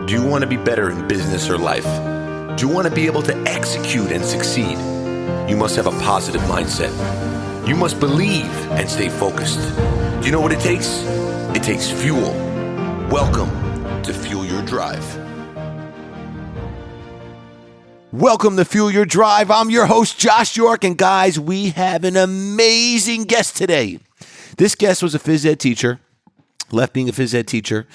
Do you want to be better in business or life? Do you want to be able to execute and succeed? You must have a positive mindset. You must believe and stay focused. Do you know what it takes? It takes fuel. Welcome to Fuel Your Drive. Welcome to Fuel Your Drive. I'm your host, Josh York, and guys, we have an amazing guest today. This guest was a phys ed teacher, left being a phys ed teacher.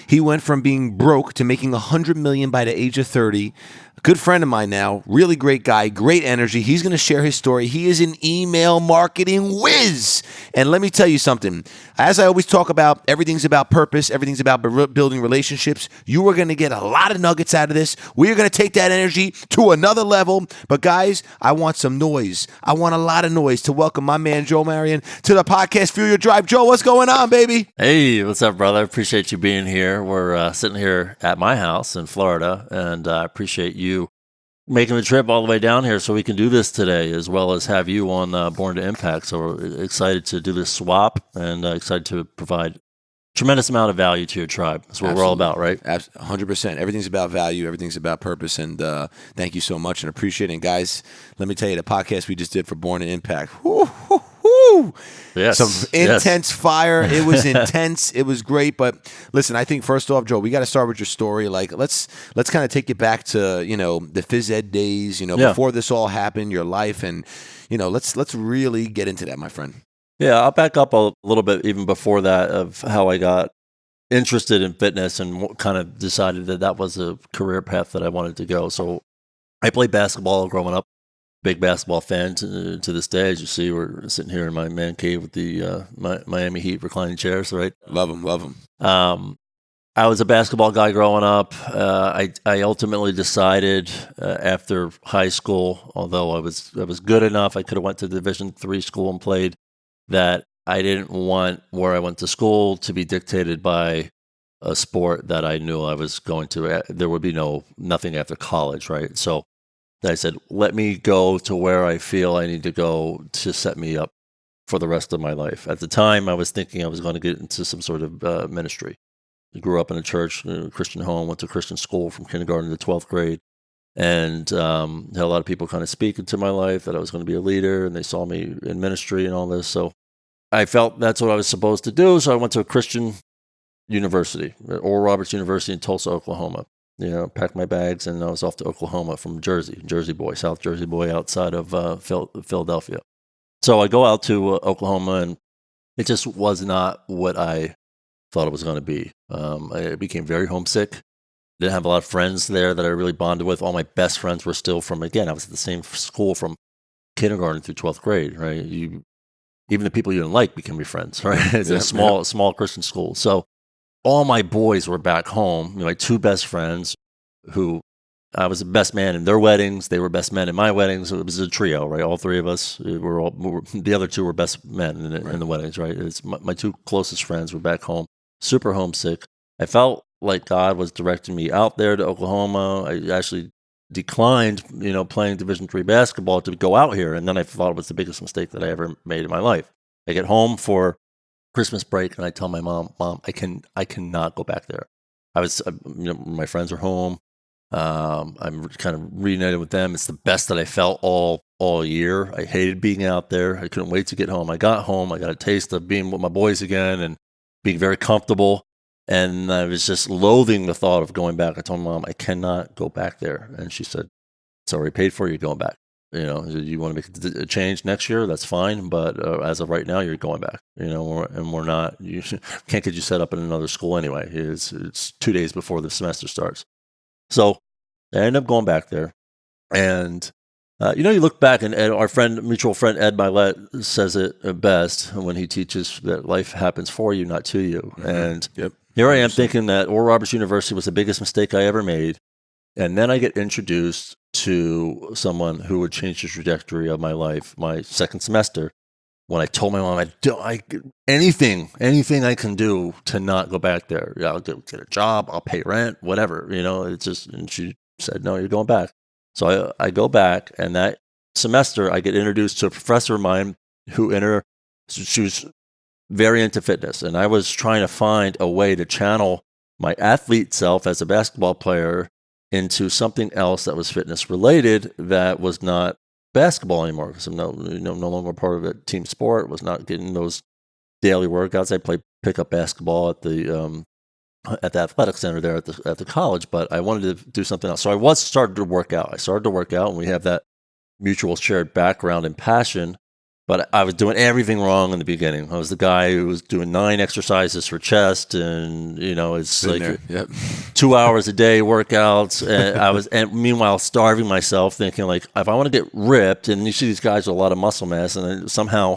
He went from being broke to making $100 million by the age of 30. A good friend of mine now, really great guy, great energy. He's going to share his story. He is an email marketing whiz. And let me tell you something. As I always talk about, everything's about purpose. Everything's about building relationships. You are going to get a lot of nuggets out of this. We are going to take that energy to another level. But guys, I want some noise. I want a lot of noise to welcome my man, Joel Marion, to the podcast, Fuel Your Drive. Joel, what's going on, baby? Hey, what's up, brother? Appreciate you being here. We're sitting here at my house in Florida, and I appreciate you making the trip all the way down here so we can do this today, as well as have you on Born to Impact. So we're excited to do this swap and excited to provide tremendous amount of value to your tribe. That's what we're all about, right? 100%. Everything's about value. Everything's about purpose. And thank you so much and appreciate it. And guys, let me tell you, the podcast we just did for Born to Impact, woo. Yes. Some intense fire. It was intense. It was great. But listen, I think first off, Joe, we got to start with your story. Like, let's kind of take you back to, the phys ed days, before this all happened, your life. And, let's really get into that, my friend. Yeah, I'll back up a little bit even before that of how I got interested in fitness and kind of decided that was a career path that I wanted to go. So I played basketball growing up. Big basketball fan to this day. As you see, we're sitting here in my man cave with the Miami Heat reclining chairs, right? Love them. I was a basketball guy growing up. I ultimately decided after high school, although I was good enough, I could have went to Division III school and played, that I didn't want where I went to school to be dictated by a sport that I knew I was going to. There would be nothing after college, right? So I said, let me go to where I feel I need to go to set me up for the rest of my life. At the time, I was thinking I was going to get into some sort of ministry. I grew up in a church, a Christian home, went to Christian school from kindergarten to 12th grade, and had a lot of people kind of speak into my life that I was going to be a leader, and they saw me in ministry and all this. So I felt that's what I was supposed to do, so I went to a Christian university, Oral Roberts University in Tulsa, Oklahoma. Packed my bags, and I was off to Oklahoma from Jersey boy, South Jersey boy, outside of Philadelphia. So I go out to Oklahoma, and it just was not what I thought it was going to be. I became very homesick. Didn't have a lot of friends there that I really bonded with. All my best friends were still from, again, I was at the same school from kindergarten through 12th grade, right? Even the people you didn't like became your friends, right? It's a small Christian school. So all my boys were back home. My two best friends, who I was the best man in their weddings. They were best men in my weddings. It was a trio, right? All three of us. The other two were best men in the weddings, right? It's my two closest friends were back home, super homesick. I felt like God was directing me out there to Oklahoma. I actually declined, playing Division III basketball to go out here, and then I thought it was the biggest mistake that I ever made in my life. I get home for Christmas break, and I tell my mom, I cannot go back there. I was, my friends are home. I'm kind of reunited with them. It's the best that I felt all year. I hated being out there. I couldn't wait to get home. I got home. I got a taste of being with my boys again and being very comfortable. And I was just loathing the thought of going back. I told my mom, I cannot go back there. And she said, it's already paid for. You're going back. You want to make a change next year? That's fine. But as of right now, you're going back. We're not. You can't get you set up in another school anyway. It's 2 days before the semester starts. So I ended up going back there, and you look back, and our mutual friend Ed Milet says it best when he teaches that life happens for you, not to you. Mm-hmm. And here I am thinking that Oral Roberts University was the biggest mistake I ever made. And then I get introduced to someone who would change the trajectory of my life my second semester, when I told my mom, anything I can do to not go back there. I'll get a job, I'll pay rent, whatever, it's just, and she said, no, you're going back. So I go back, and that semester I get introduced to a professor of mine she was very into fitness, and I was trying to find a way to channel my athlete self as a basketball player into something else that was fitness related that was not basketball anymore, because I'm no longer part of a team sport, was not getting those daily workouts. I played pickup basketball at the athletic center there at the college, but I wanted to do something else. So I started to work out. And we have that mutual shared background and passion. But I was doing everything wrong in the beginning. I was the guy who was doing 9 exercises for chest, and it's like 2 hours a day workouts. And meanwhile starving myself, thinking like, if I want to get ripped, and you see these guys with a lot of muscle mass, and then somehow,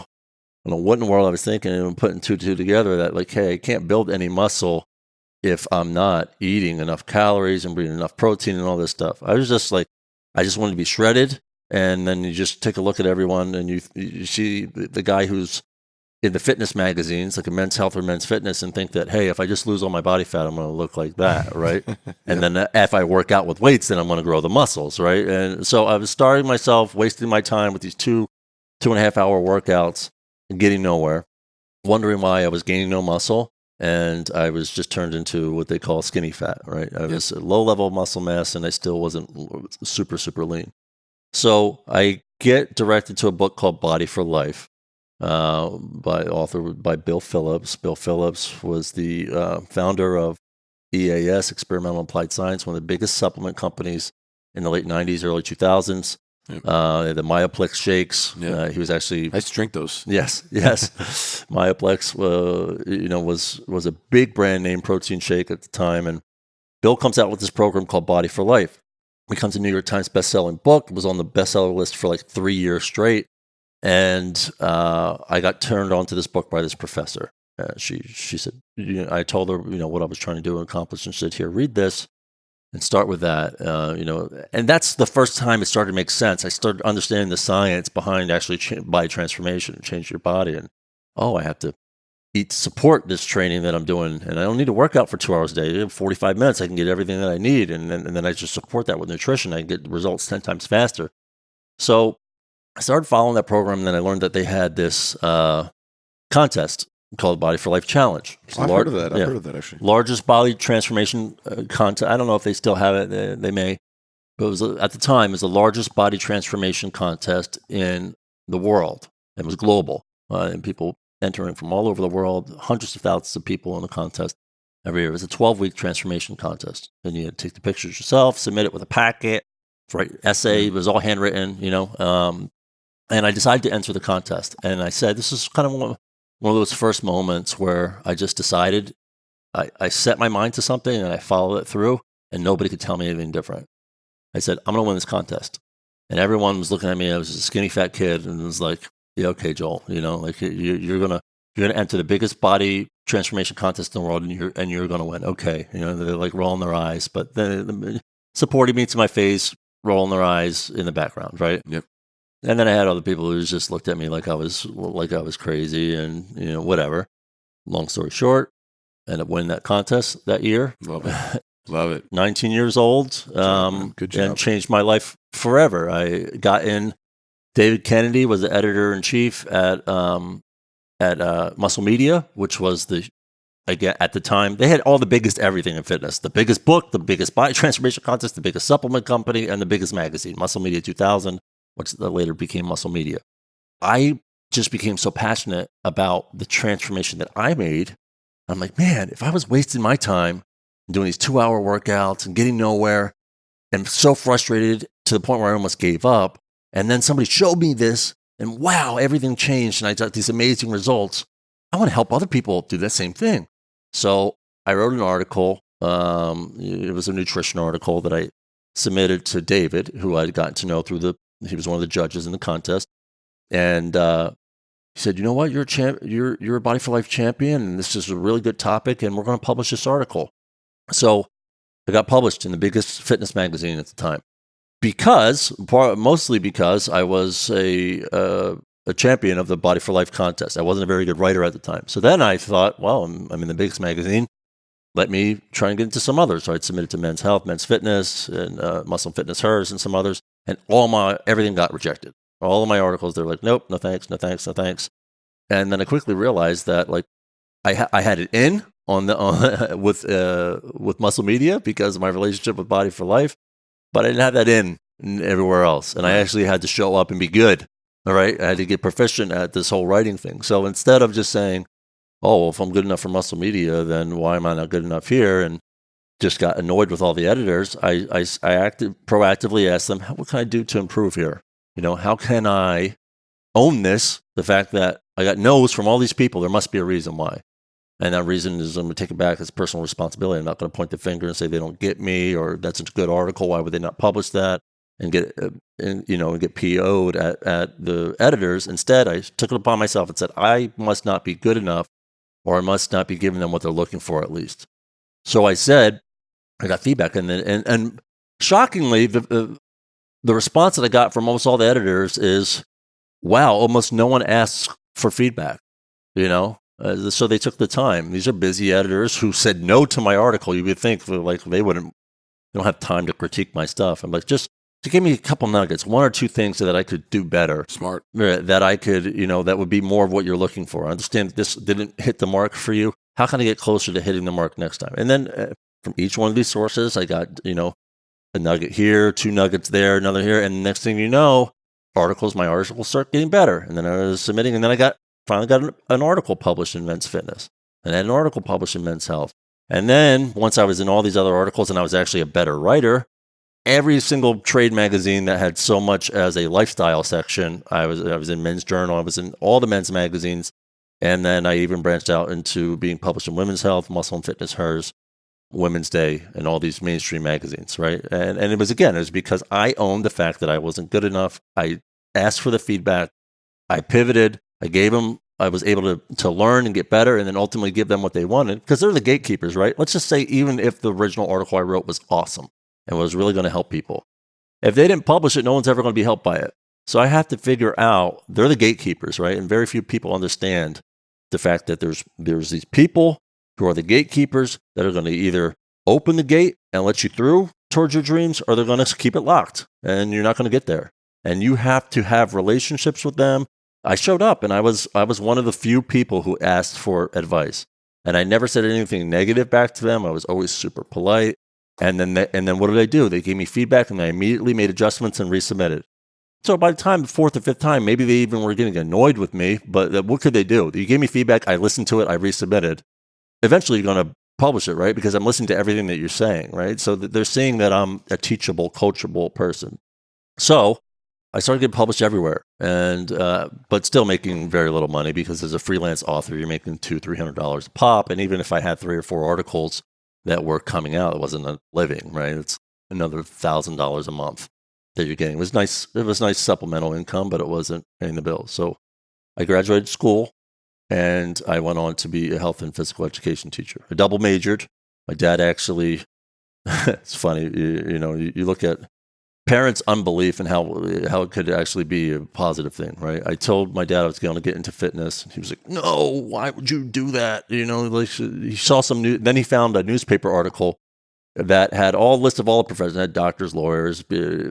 I don't know what in the world I was thinking, and putting two together, that like, hey, I can't build any muscle if I'm not eating enough calories and breathing enough protein and all this stuff. I was just like, I just wanted to be shredded. And then you just take a look at everyone, and you see the guy who's in the fitness magazines, like a Men's Health or Men's Fitness, and think that, hey, if I just lose all my body fat, I'm going to look like that, right? And then if I work out with weights, then I'm going to grow the muscles, right? And so I was starting myself, wasting my time with these 2.5 hour workouts and getting nowhere, wondering why I was gaining no muscle. And I was just turned into what they call skinny fat, right? I was a low level muscle mass, and I still wasn't super, super lean. So I get directed to a book called Body for Life, authored by Bill Phillips. Bill Phillips was the founder of EAS, Experimental Applied Science, one of the biggest supplement companies in the late 90s, early 2000s. The Myoplex shakes. He was actually... I used to drink those. Yes. Myoplex was a big brand name protein shake at the time. And Bill comes out with this program called Body for Life. Becomes a New York Times best-selling book. It was on the bestseller list for like 3 years straight. And I got turned on to this book by this professor. She said, I told her, what I was trying to do and accomplish, and she said, here, read this and start with that. And that's the first time it started to make sense. I started understanding the science behind actually body transformation, change your body. And, I have to eat to support this training that I'm doing. And I don't need to work out for 2 hours a day. In 45 minutes, I can get everything that I need. And then I just support that with nutrition. I get results 10 times faster. So I started following that program, and then I learned that they had this contest called Body for Life Challenge. I've heard of that. I've heard of that, actually. Largest body transformation contest. I don't know if they still have it. They may. But it was, at the time, it was the largest body transformation contest in the world. It was global. And people entering from all over the world, hundreds of thousands of people in the contest every year. It was a 12-week transformation contest. And you had to take the pictures yourself, submit it with a packet, write essay. It was all handwritten, and I decided to enter the contest. And I said, this is kind of one of those first moments where I just decided, I set my mind to something and I followed it through, and nobody could tell me anything different. I said, I'm going to win this contest. And everyone was looking at me. I was a skinny fat kid, and it was like, yeah, okay, Joel, like you're gonna enter the biggest body transformation contest in the world, and you're gonna win. Okay, they're like rolling their eyes, but then supporting me to my face, rolling their eyes in the background, right? Yep. And then I had other people who just looked at me like I was crazy, and whatever. Long story short, ended up winning that contest that year. Love it. Love it. 19 years old. Good job. And changed my life forever. I got in. David Kennedy was the editor-in-chief at Muscle Media, which was again, at the time, they had all the biggest everything in fitness. The biggest book, the biggest body transformation contest, the biggest supplement company, and the biggest magazine, Muscle Media 2000, which later became Muscle Media. I just became so passionate about the transformation that I made. I'm like, man, if I was wasting my time doing these 2-hour workouts and getting nowhere, and so frustrated to the point where I almost gave up, and then somebody showed me this, and wow, everything changed, and I got these amazing results. I want to help other people do that same thing. So I wrote an article. It was a nutrition article that I submitted to David, who I'd gotten to know he was one of the judges in the contest. And he said, you know what, you're a Body for Life champion, and this is a really good topic, and we're going to publish this article. So it got published in the biggest fitness magazine at the time. Mostly because I was a champion of the Body for Life contest. I wasn't a very good writer at the time. So then I thought, well, I'm in the biggest magazine. Let me try and get into some others. So I'd submitted to Men's Health, Men's Fitness, and Muscle Fitness Hers, and some others. And everything got rejected. All of my articles, they're like, nope, no thanks, no thanks, no thanks. And then I quickly realized that I had it in with Muscle Media because of my relationship with Body for Life, but I didn't have that in everywhere else. And I actually had to show up and be good. All right. I had to get proficient at this whole writing thing. So instead of just saying, oh, well, if I'm good enough for Muscle Media, then why am I not good enough here? And just got annoyed with all the editors. I acted proactively, asked them, what can I do to improve here? How can I own this? The fact that I got no's from all these people, there must be a reason why. And that reason is I'm going to take it back as personal responsibility. I'm not going to point the finger and say they don't get me or that's a good article. Why would they not publish that and get PO'd at the editors? Instead, I took it upon myself and said, I must not be good enough or I must not be giving them what they're looking for at least. So I said, I got feedback. And shockingly, the response that I got from almost all the editors is, wow, almost no one asks for feedback, So they took the time. These are busy editors who said no to my article. You would think like they don't have time to critique my stuff. I'm like, just to give me a couple nuggets, one or two things that I could do better. Smart. That I could, that would be more of what you're looking for. I understand this didn't hit the mark for you. How can I get closer to hitting the mark next time? And then from each one of these sources, I got, a nugget here, two nuggets there, another here. And next thing you know, my articles start getting better. And then I was submitting, and then I finally got an article published in Men's Fitness, and then an article published in Men's Health. And then once I was in all these other articles and I was actually a better writer, every single trade magazine that had so much as a lifestyle section, I was in Men's Journal, I was in all the men's magazines. And then I even branched out into being published in Women's Health, Muscle and Fitness, Hers, Women's Day, and all these mainstream magazines, right? And it was because I owned the fact that I wasn't good enough. I asked for the feedback. I pivoted. I was able to learn and get better and then ultimately give them what they wanted because they're the gatekeepers, right? Let's just say even if the original article I wrote was awesome and was really going to help people, if they didn't publish it, no one's ever going to be helped by it. So I have to figure out, they're the gatekeepers, right? And very few people understand the fact that there's these people who are the gatekeepers that are going to either open the gate and let you through towards your dreams, or they're going to keep it locked and you're not going to get there. And you have to have relationships with them. I showed up and I was one of the few people who asked for advice, and I never said anything negative back to them. I was always super polite. And then what did I do? They gave me feedback and I immediately made adjustments and resubmitted. So by the time the fourth or fifth time, maybe they even were getting annoyed with me, but what could they do? You gave me feedback, I listened to it, I resubmitted. Eventually you're going to publish it, right? Because I'm listening to everything that you're saying, right? So they're seeing that I'm a teachable, coachable person. So I started getting published everywhere, and but still making very little money because as a freelance author, you're making $200-$300 a pop. And even if I had 3 or 4 articles that were coming out, it wasn't a living, right? It's another $1,000 a month that you're getting. It was nice. It was nice supplemental income, but it wasn't paying the bills. So I graduated school, and I went on to be a health and physical education teacher. I double majored. My dad actually, it's funny, you look at parents' unbelief and how it could actually be a positive thing, right? I told my dad I was going to get into fitness. He was like, "No, why would you do that?" Like he saw some new. Then he found a newspaper article that had all list of all the professions, had doctors, lawyers,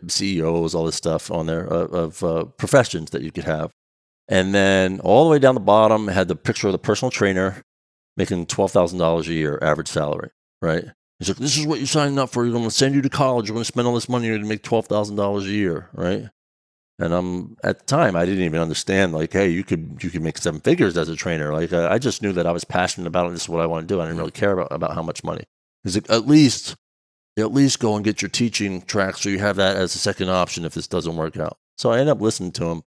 CEOs, all this stuff on there of professions that you could have. And then all the way down the bottom had the picture of the personal trainer making $12,000 a year average salary, right? He's like, "This is what you're signing up for. You're going to send you to college. You're going to spend all this money. You're going to make $12,000 a year," right? And at the time, I didn't even understand, like, hey, you could make 7 figures as a trainer. Like, I just knew that I was passionate about it. This is what I want to do. I didn't really care about how much money. He's like, at least go and get your teaching track so you have that as a second option if this doesn't work out. So I ended up listening to him,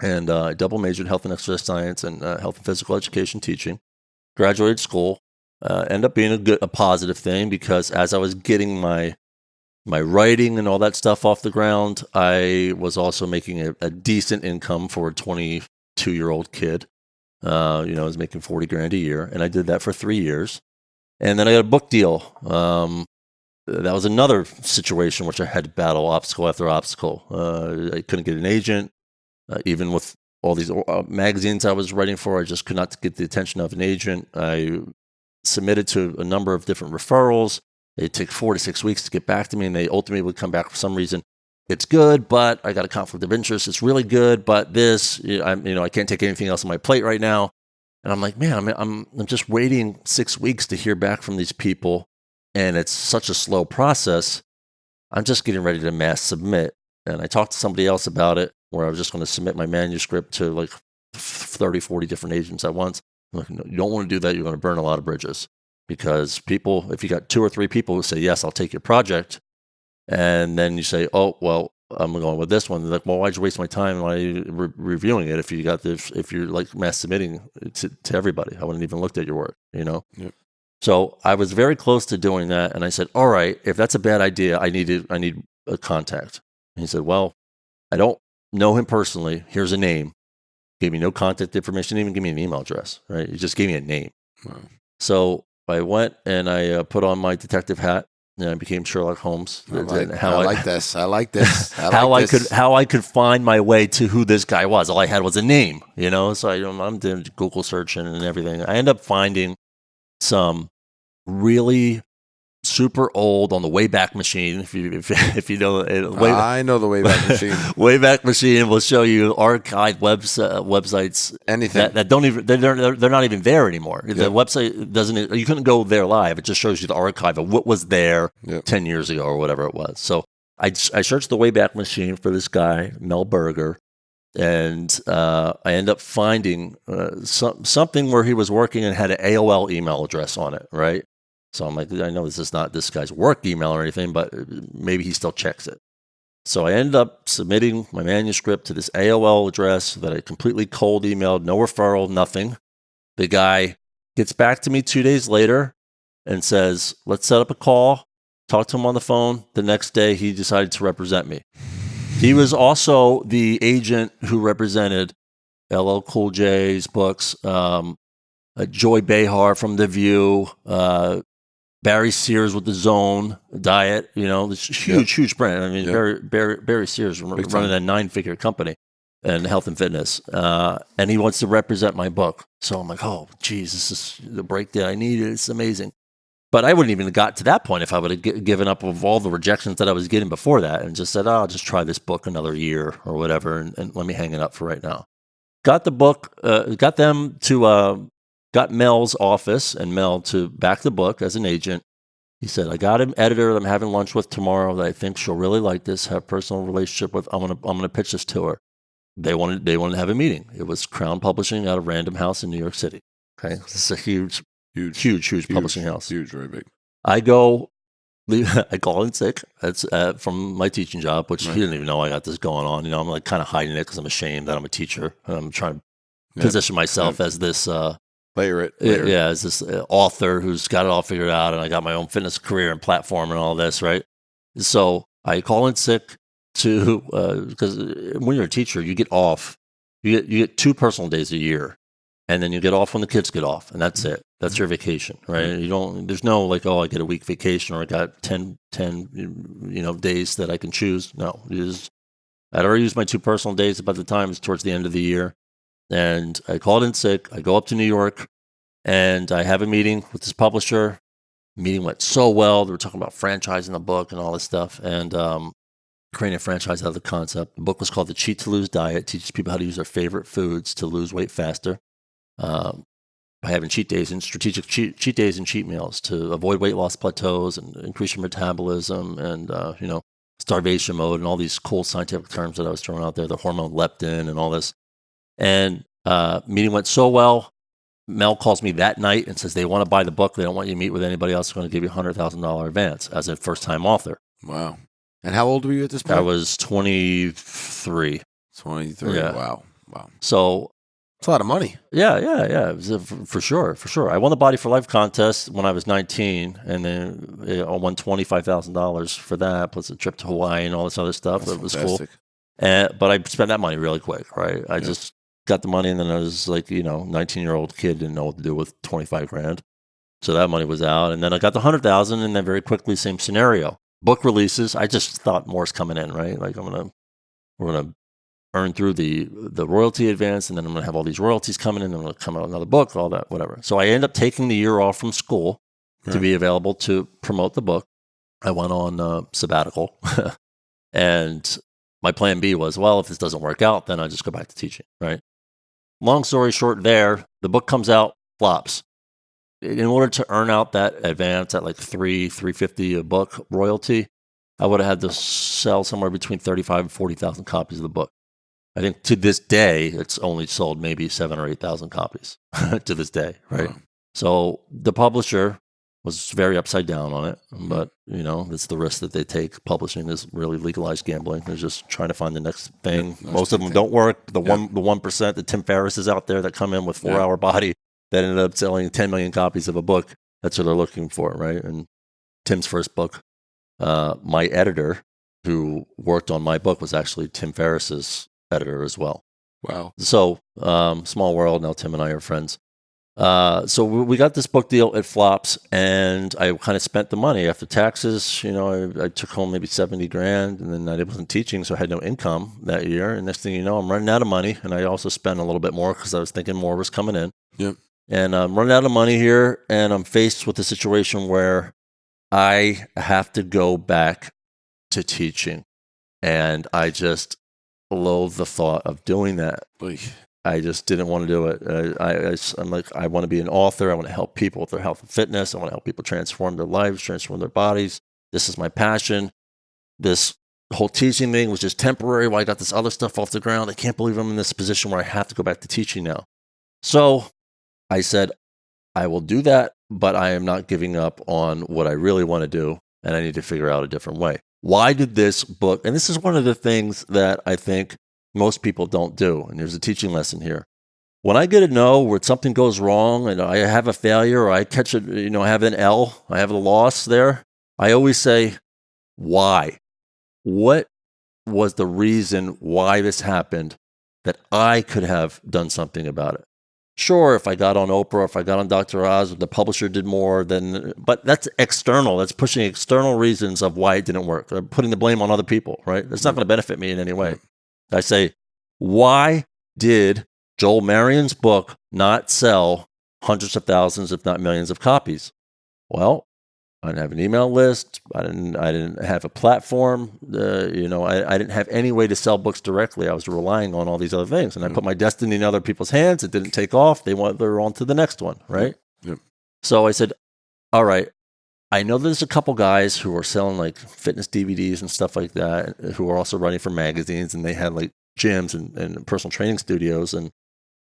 and I double majored in health and exercise science and health and physical education teaching. Graduated school. Ended up being a positive thing because as I was getting my writing and all that stuff off the ground, I was also making a decent income for a 22-year-old kid. I was making $40,000 a year, and I did that for 3 years. And then I got a book deal. That was another situation which I had to battle obstacle after obstacle. I couldn't get an agent, even with all these magazines I was writing for. I just could not get the attention of an agent. I submitted to a number of different referrals. It took 4 to 6 weeks to get back to me, and they ultimately would come back for some reason. It's good, but I got a conflict of interest. It's really good, but this, I can't take anything else on my plate right now. And I'm like, man, I'm just waiting 6 weeks to hear back from these people, and it's such a slow process. I'm just getting ready to mass submit. And I talked to somebody else about it, where I was just going to submit my manuscript to like 30, 40 different agents at once. I'm like, no, you don't want to do that. You're going to burn a lot of bridges, because people, if you got 2 or 3 people who say, yes, I'll take your project, and then you say, oh, well, I'm going with this one. They're like, well, why'd you waste my time? Why are you reviewing it if you're like mass submitting to everybody? I wouldn't even looked at your work, Yep. So I was very close to doing that, and I said, all right, if that's a bad idea, I need a contact. And he said, well, I don't know him personally. Here's a name. Gave me no contact information, didn't even give me an email address, right? He just gave me a name. Wow. So I went and I put on my detective hat, and I became Sherlock Holmes. I like this. How I could find my way to who this guy was. All I had was a name, So I'm doing Google searching and everything. I end up finding some really super old on the Wayback Machine. If you know it, I know the Wayback Machine. Wayback Machine will show you archived websites, anything that don't even they're not even there anymore. Yep. The website doesn't. You couldn't go there live. It just shows you the archive of what was there 10 years ago or whatever it was. So I searched the Wayback Machine for this guy, Mel Berger. And I end up finding something where he was working and had an AOL email address on it, right? So I'm like, I know this is not this guy's work email or anything, but maybe he still checks it. So I ended up submitting my manuscript to this AOL address that I completely cold emailed, no referral, nothing. The guy gets back to me 2 days later and says, let's set up a call, talk to him on the phone. The next day, he decided to represent me. He was also the agent who represented LL Cool J's books, Joy Behar from The View, Barry Sears with The Zone Diet. This huge brand. I mean, Barry Sears running a 9-figure company in health and fitness, and he wants to represent my book. So I'm like, oh, geez, this is the break that I needed. It's amazing. But I wouldn't even have got to that point if I would have given up of all the rejections that I was getting before that and just said, oh, I'll just try this book another year or whatever and let me hang it up for right now. Got the book, got Mel's office and Mel to back the book as an agent. He said, I got an editor that I'm having lunch with tomorrow that I think she'll really like this, have a personal relationship with. I'm gonna pitch this to her. They wanted to have a meeting. It was Crown Publishing out of Random House in New York City. Okay, this is a huge publishing house. Huge, very big. I call in sick. That's from my teaching job, which he didn't even know I got this going on. I'm like kind of hiding it because I'm ashamed that I'm a teacher. I'm trying to position myself as this as this author who's got it all figured out, and I got my own fitness career and platform and all this, right? So I call in sick because when you're a teacher, you get off. You get 2 personal days a year. And then you get off when the kids get off, and that's it. That's your vacation, right? There's no like, oh, I get a week vacation or I got 10 days that I can choose. No, I'd already used my 2 personal days by the time it's towards the end of the year. And I called in sick. I go up to New York and I have a meeting with this publisher. The meeting went so well. They were talking about franchising the book and all this stuff. And creating a franchise out of the concept. The book was called The Cheat to Lose Diet. It teaches people how to use their favorite foods to lose weight faster. By having cheat days and strategic cheat days and cheat meals to avoid weight loss plateaus and increase your metabolism and, starvation mode and all these cool scientific terms that I was throwing out there, the hormone leptin and all this. And meeting went so well. Mel calls me that night and says they want to buy the book. They don't want you to meet with anybody else. They're going to give you $100,000 advance as a first-time author. Wow. And how old were you at this point? I was 23. 23. Yeah. Wow. So it's a lot of money. Yeah. It was for sure. I won the Body for Life contest when I was 19, and then I won $25,000 for that, plus a trip to Hawaii and all this other stuff. That was fantastic. Cool. But I spent that money really quick, right? I just got the money, and then I was like, 19-year-old kid, didn't know what to do with $25,000. So that money was out, and then I got the $100,000, and then very quickly, same scenario. Book releases. I just thought more's coming in, right? Like we're gonna earn through the royalty advance, and then I'm going to have all these royalties coming in, and I'm going to come out another book, all that, whatever. So I end up taking the year off from school to be available to promote the book. I went on sabbatical, and my plan B was, well, if this doesn't work out, then I just go back to teaching, right? long story short, the book comes out, flops. In order to earn out that advance at like $350 a book royalty, I would have had to sell somewhere between 35 and 40,000 copies of the book. I think to this day, it's only sold maybe 7,000 or 8,000 copies to this day, right? So the publisher was very upside down on it, but it's the risk that they take. Publishing is really legalized gambling. They're just trying to find the next thing. Most of them don't work. The 1%, the Tim Ferrisses out there that come in with 4 Hour Body that ended up selling 10 million copies of a book. That's what they're looking for, right? And Tim's first book, my editor who worked on my book was actually Tim Ferriss's editor as well. Wow. So small world. Now Tim and I are friends. So we got this book deal. It flops, and I kind of spent the money after taxes. I took home maybe $70,000, and then I wasn't teaching, so I had no income that year. And next thing you know, I'm running out of money, and I also spent a little bit more because I was thinking more was coming in. Yep. And I'm running out of money here, and I'm faced with a situation where I have to go back to teaching, and I just loathe the thought of doing that. I just didn't want to do it. I'm like, I want to be an author. I want to help people with their health and fitness. I want to help people transform their lives, transform their bodies. This is my passion. This whole teaching thing was just temporary while I got this other stuff off the ground. I can't believe I'm in this position where I have to go back to teaching now. So I said, I will do that, but I am not giving up on what I really want to do, and I need to figure out a different way. Why did this book, and this is one of the things that I think most people don't do, and there's a teaching lesson here. When I get a no, where something goes wrong, and I have a failure, or I catch I have an L, I have a loss there, I always say, why? What was the reason why this happened that I could have done something about it? Sure, if I got on Oprah, if I got on Dr. Oz, the publisher did more, but that's external. That's pushing external reasons of why it didn't work. I'm putting the blame on other people, right? That's not going to benefit me in any way. I say, why did Joel Marion's book not sell hundreds of thousands, if not millions of copies? Well, I didn't have an email list. I didn't have a platform. I didn't have any way to sell books directly. I was relying on all these other things, and I put my destiny in other people's hands. It didn't take off. They're on to the next one, right? Yep. So I said, all right, I know there's a couple guys who are selling like fitness DVDs and stuff like that, who are also writing for magazines, and they had like gyms and personal training studios, and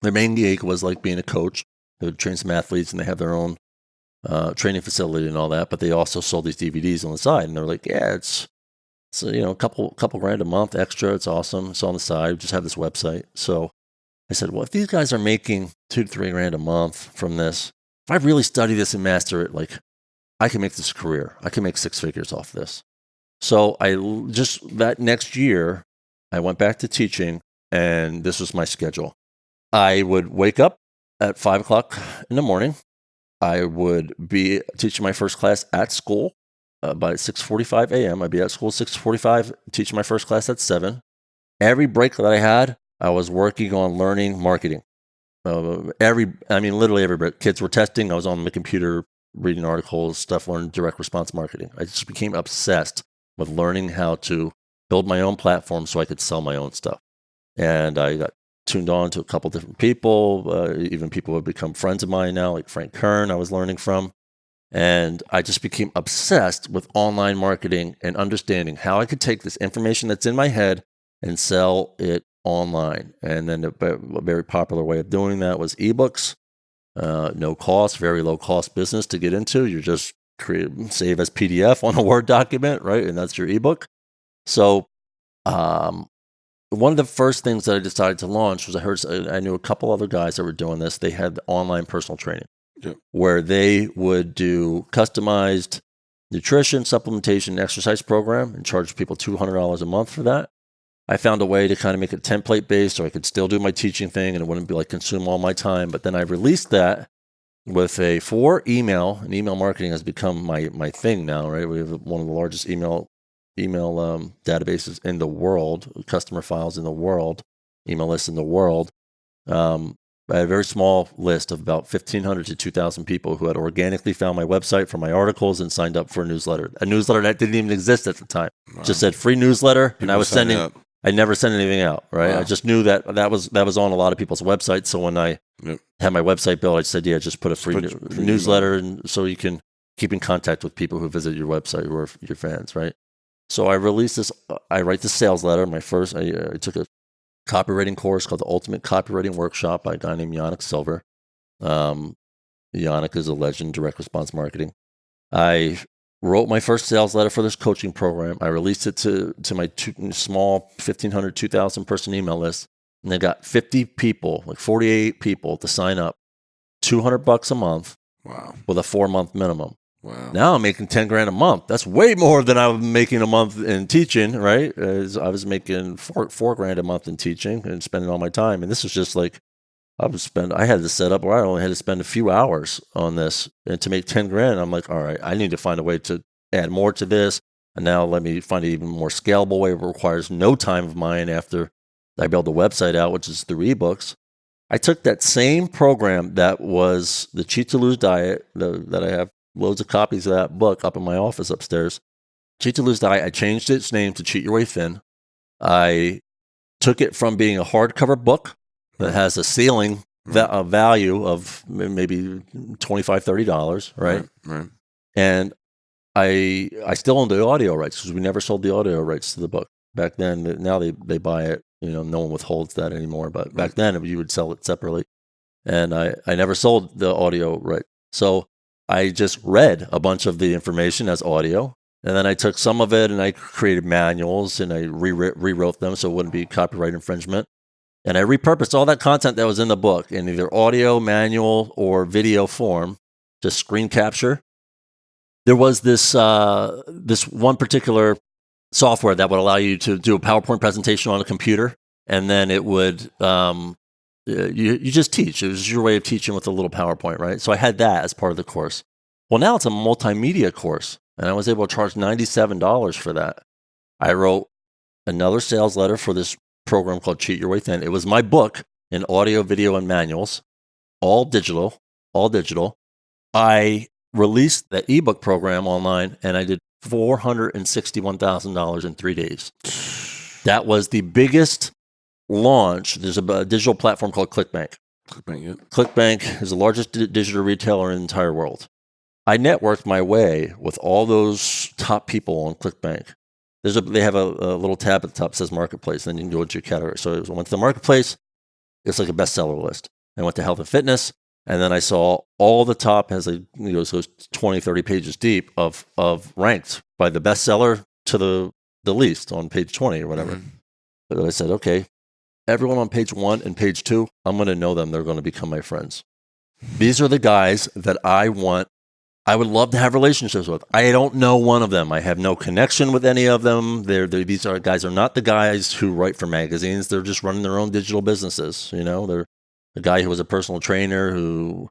their main gig was like being a coach. They would train some athletes, and they have their own training facility and all that, but they also sold these DVDs on the side, and they're like, yeah, it's a couple grand a month extra. It's awesome. It's on the side. We just have this website. So I said, well, if these guys are making $2,000 to $3,000 a month from this, if I really study this and master it, like I can make this a career. I can make 6 figures off this. So that next year, I went back to teaching, and this was my schedule. I would wake up at 5 o'clock in the morning. I would be teaching my first class at school by 6:45 a.m. I'd be at school 6:45, teaching my first class at 7. Every break that I had, I was working on learning marketing. Literally every break. Kids were testing. I was on the computer reading articles, stuff, learning direct response marketing. I just became obsessed with learning how to build my own platform so I could sell my own stuff. And I got tuned on to a couple different people, even people who have become friends of mine now, like Frank Kern I was learning from. And I just became obsessed with online marketing and understanding how I could take this information that's in my head and sell it online. And then a very popular way of doing that was ebooks, no cost, very low cost business to get into. You just save as PDF on a Word document, right? And that's your ebook. So, one of the first things that I decided to launch was I knew a couple other guys that were doing this. They had online personal training where they would do customized nutrition, supplementation, exercise program and charge people $200 a month for that. I found a way to kind of make it template based so I could still do my teaching thing and it wouldn't be like consume all my time. But then I released that with email, and email marketing has become my thing now, right? We have one of the largest email databases in the world, customer files in the world, email lists in the world. I had a very small list of about 1,500 to 2,000 people who had organically found my website for my articles and signed up for a newsletter that didn't even exist at the time. Wow. Just said free newsletter, and I was sending I never sent anything out, right? Wow. I just knew that was on a lot of people's websites. So when I had my website built, I said, yeah, just put a free newsletter, and so you can keep in contact with people who visit your website who are your fans, right? So I released this. I write the sales letter. I took a copywriting course called the Ultimate Copywriting Workshop by a guy named Yannick Silver. Yannick is a legend, direct response marketing. I wrote my first sales letter for this coaching program. I released it to my small 1,500, 2,000 person email list, and I got 50 people, like 48 people to sign up, $200 a month. Wow. With a 4-month minimum. Wow. Now I'm making 10 grand a month. That's way more than I was making a month in teaching, right? I was making four grand a month in teaching and spending all my time. And this was just like, I had to set up where I only had to spend a few hours on this, and to make 10 grand, I'm like, all right, I need to find a way to add more to this. And now let me find an even more scalable way. It requires no time of mine after I build the website out, which is through ebooks. I took that same program that was the Cheat to Lose Diet, that I have loads of copies of that book up in my office upstairs. Cheat to Lose Diet, I changed its name to Cheat Your Way Thin. I took it from being a hardcover book that has a ceiling value of maybe $25, $30, right? Right. And I still own the audio rights because we never sold the audio rights to the book. Back then, now they buy it. No one withholds that anymore. But back then, you would sell it separately. And I never sold the audio right. So I just read a bunch of the information as audio. And then I took some of it and I created manuals and I rewrote them so it wouldn't be copyright infringement. And I repurposed all that content that was in the book in either audio, manual, or video form, just screen capture. There was this one particular software that would allow you to do a PowerPoint presentation on a computer, and then it would you just teach. It was your way of teaching with a little PowerPoint, right? So I had that as part of the course. Well, now it's a multimedia course, and I was able to charge $97 for that. I wrote another sales letter for this program called Cheat Your Way Thin. It was my book in audio, video, and manuals, all digital. I released the ebook program online, and I did $461,000 in 3 days. That was the biggest launch. There's a digital platform called ClickBank. ClickBank is the largest digital retailer in the entire world. I networked my way with all those top people on ClickBank. They have a little tab at the top that says Marketplace, and then you can go into your category. So I went to the Marketplace. It's like a bestseller list. I went to Health and Fitness, and then I saw all the top, has so it's 20, 30 pages deep of ranked by the bestseller to the least on page 20 or whatever. Mm-hmm. But I said, okay, everyone on page 1 and page 2, I'm going to know them. They're going to become my friends. These are the guys that I would love to have relationships with. I don't know one of them. I have no connection with any of them. These guys are not the guys who write for magazines. They're just running their own digital businesses. They're a guy who was a personal trainer who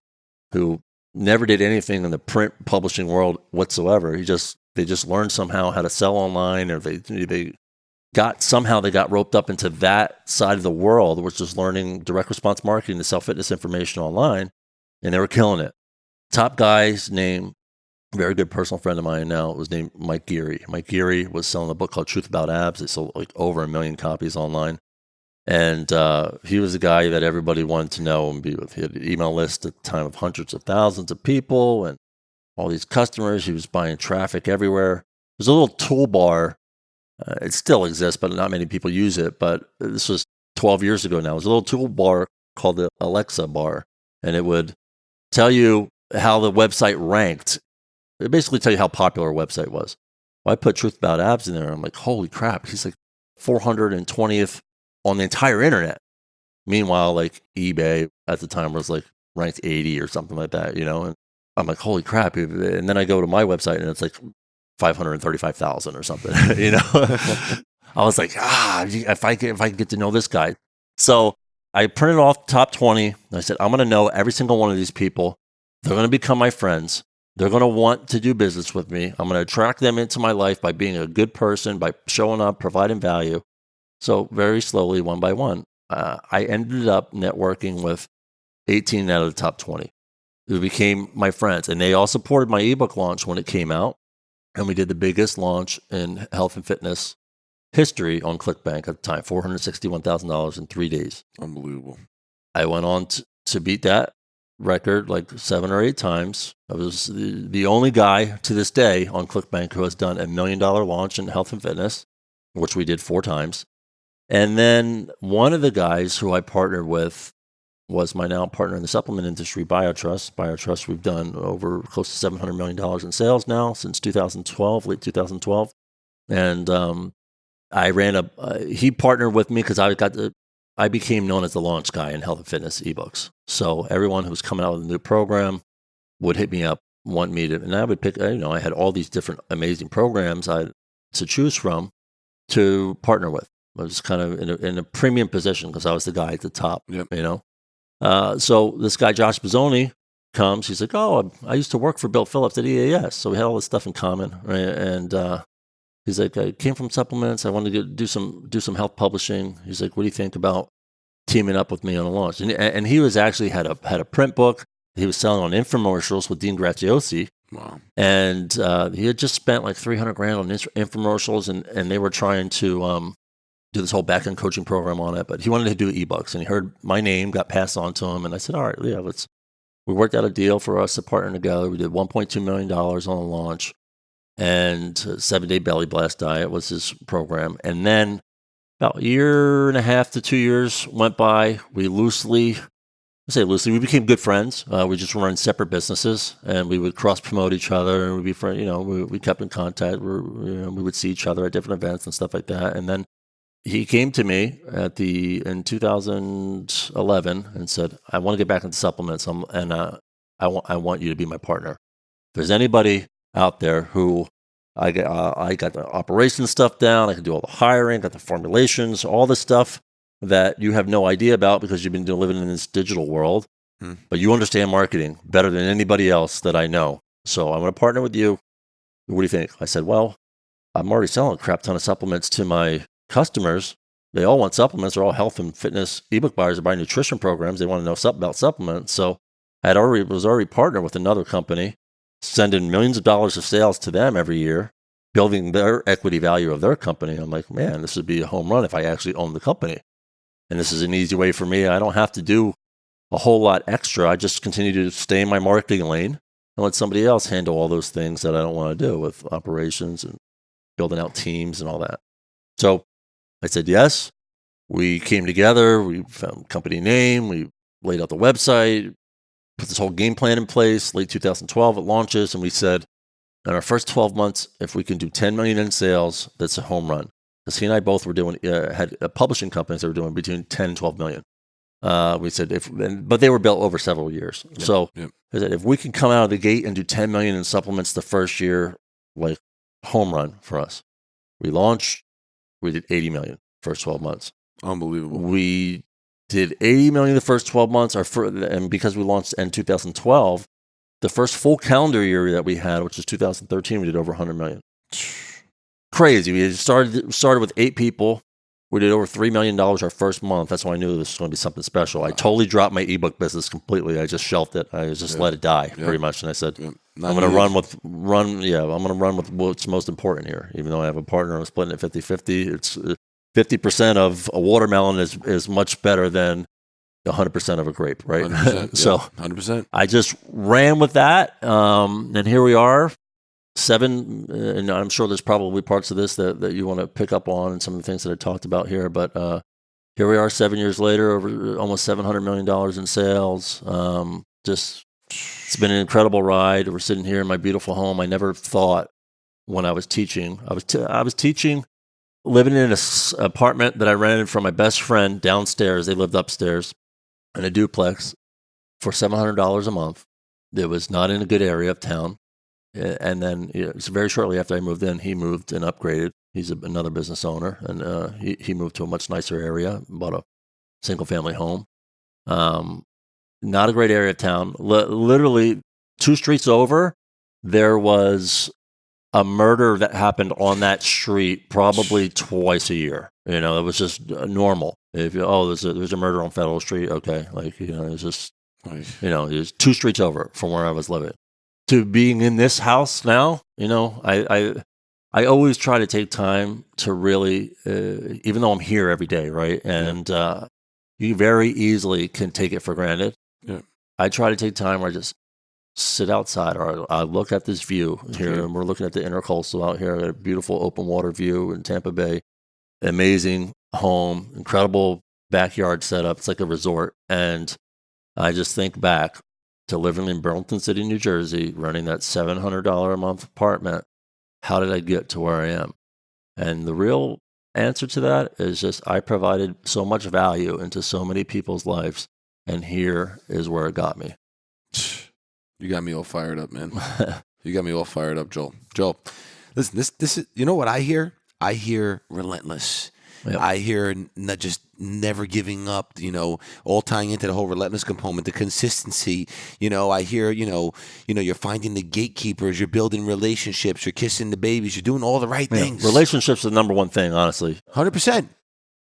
never did anything in the print publishing world whatsoever. They just learned somehow how to sell online, or they got roped up into that side of the world, which is learning direct response marketing to sell fitness information online, and they were killing it. Top guy's name, very good personal friend of mine now, was named Mike Geary. Mike Geary was selling a book called Truth About Abs. It sold like over 1 million copies online. And he was a guy that everybody wanted to know and be with. He had an email list at the time of hundreds of thousands of people and all these customers. He was buying traffic everywhere. There's a little toolbar. It still exists, but not many people use it. But this was 12 years ago now. There's a little toolbar called the Alexa bar, and it would tell you how the website ranked. It basically tell you how popular a website was. Well, I put Truth About Abs in there. And I'm like, holy crap. He's like 420th on the entire internet. Meanwhile, like eBay at the time was like ranked 80 or something like that, And I'm like, holy crap. And then I go to my website and it's like 535,000 or something, I was like, if I can get to know this guy. So I printed off the top 20. And I said, I'm going to know every single one of these people. They're going to become my friends. They're going to want to do business with me. I'm going to attract them into my life by being a good person, by showing up, providing value. So very slowly, one by one, I ended up networking with 18 out of the top 20 who became my friends. And they all supported my ebook launch when it came out. And we did the biggest launch in health and fitness history on ClickBank at the time, $461,000 in 3 days. Unbelievable. I went on to beat that record like 7 or 8 times. I was the only guy to this day on ClickBank who has done $1 million launch in health and fitness, which we did 4 times. And then one of the guys who I partnered with was my now partner in the supplement industry, BioTrust. BioTrust, we've done over close to $700 million in sales now since 2012, late 2012. And I ran he partnered with me because I became known as the launch guy in health and fitness ebooks. So everyone who was coming out with a new program would hit me up, want me to, and I would pick, I had all these different amazing programs to choose from to partner with. I was kind of in a premium position because I was the guy at the top, So this guy, Josh Bizzoni, comes. He's like, oh, I used to work for Bill Phillips at EAS. So we had all this stuff in common, right? And he's like, I came from supplements. I wanted to do some health publishing. He's like, what do you think about teaming up with me on a launch? And he was actually had a print book. He was selling on infomercials with Dean Graziosi. Wow. And he had just spent like $300,000 on infomercials, and they were trying to do this whole back-end coaching program on it. But he wanted to do ebooks, and he heard my name, got passed on to him. And I said, all right, yeah, we worked out a deal for us to partner together. We did $1.2 million on the launch. And 7-day belly blast diet was his program. And then about a year and a half to 2 years went by. We we became good friends. We just run separate businesses, and we would cross promote each other, and we'd be friends. We kept in contact. We would see each other at different events and stuff like that. And then he came to me in 2011 and said, I want to get back into supplements, and I want you to be my partner. If there's anybody out there who I got the operations stuff down, I can do all the hiring, got the formulations, all the stuff that you have no idea about because you've been living in this digital world, but you understand marketing better than anybody else that I know. So I'm going to partner with you. What do you think? I said, well, I'm already selling a crap ton of supplements to my customers. They all want supplements. They're all health and fitness ebook buyers that buy nutrition programs. They want to know something about supplements. So I was already partnered with another company, sending millions of dollars of sales to them every year, building their equity value of their company. I'm like, man, this would be a home run if I actually owned the company. And this is an easy way for me. I don't have to do a whole lot extra. I just continue to stay in my marketing lane and let somebody else handle all those things that I don't want to do with operations and building out teams and all that. So I said, yes. We came together. We found company name. We laid out the website, put this whole game plan in place. Late 2012, it launches. And we said, in our first 12 months, if we can do 10 million in sales, that's a home run. Because he and I both were had publishing companies that were doing between 10 and 12 million. We said, but they were built over several years. Yep, so I said, if we can come out of the gate and do 10 million in supplements the first year, like home run for us. We launched, we did 80 million first 12 months. Unbelievable. We did 80 million the first 12 months. And because we launched in 2012, the first full calendar year that we had, which was 2013, we did over 100 million. Crazy. We started with 8 people. We did over $3 million our first month. That's why I knew this was going to be something special. I totally dropped my ebook business completely. I just shelved it. I just let it die pretty much. And I said, I'm going to run with what's most important here. Even though I have a partner, I'm splitting it 50-50. It's 50% of a watermelon is much better than 100% of a grape, right? 100%, So 100%. I just ran with that. And here we are. 7, and I'm sure there's probably parts of this that you want to pick up on and some of the things that I talked about here, but here we are 7 years later, over almost $700 million in sales. It's been an incredible ride. We're sitting here in my beautiful home. I never thought when I was teaching, I was teaching, living in an apartment that I rented from my best friend downstairs. They lived upstairs in a duplex for $700 a month. It was not in a good area of town. And then very shortly after I moved in, he moved and upgraded. He's another business owner, and he moved to a much nicer area, bought a single-family home. Not a great area of town. Literally 2 streets over, there was a murder that happened on that street probably twice a year. It was just normal. If there's a murder on Federal Street, okay, it's just it's 2 streets over from where I was living. To being in this house now, I I always try to take time to really, even though I'm here every day, right? And you very easily can take it for granted. Yeah. I try to take time where I just sit outside, or I look at this view here, and we're looking at the intercoastal out here, a beautiful open water view in Tampa Bay, amazing home, incredible backyard setup. It's like a resort. And I just think back to living in Burlington City, New Jersey, running that $700 a month apartment. How did I get to where I am? And the real answer to that is just I provided so much value into so many people's lives, and here is where it got me. You got me all fired up, man. You got me all fired up, Joel. Joel, listen, this is, you know what I hear? I hear relentless. Yep. I hear not just never giving up, all tying into the whole relentless component, the consistency. I hear, you're finding the gatekeepers, you're building relationships, you're kissing the babies, you're doing all the right things. Relationships are the number one thing, honestly. 100%.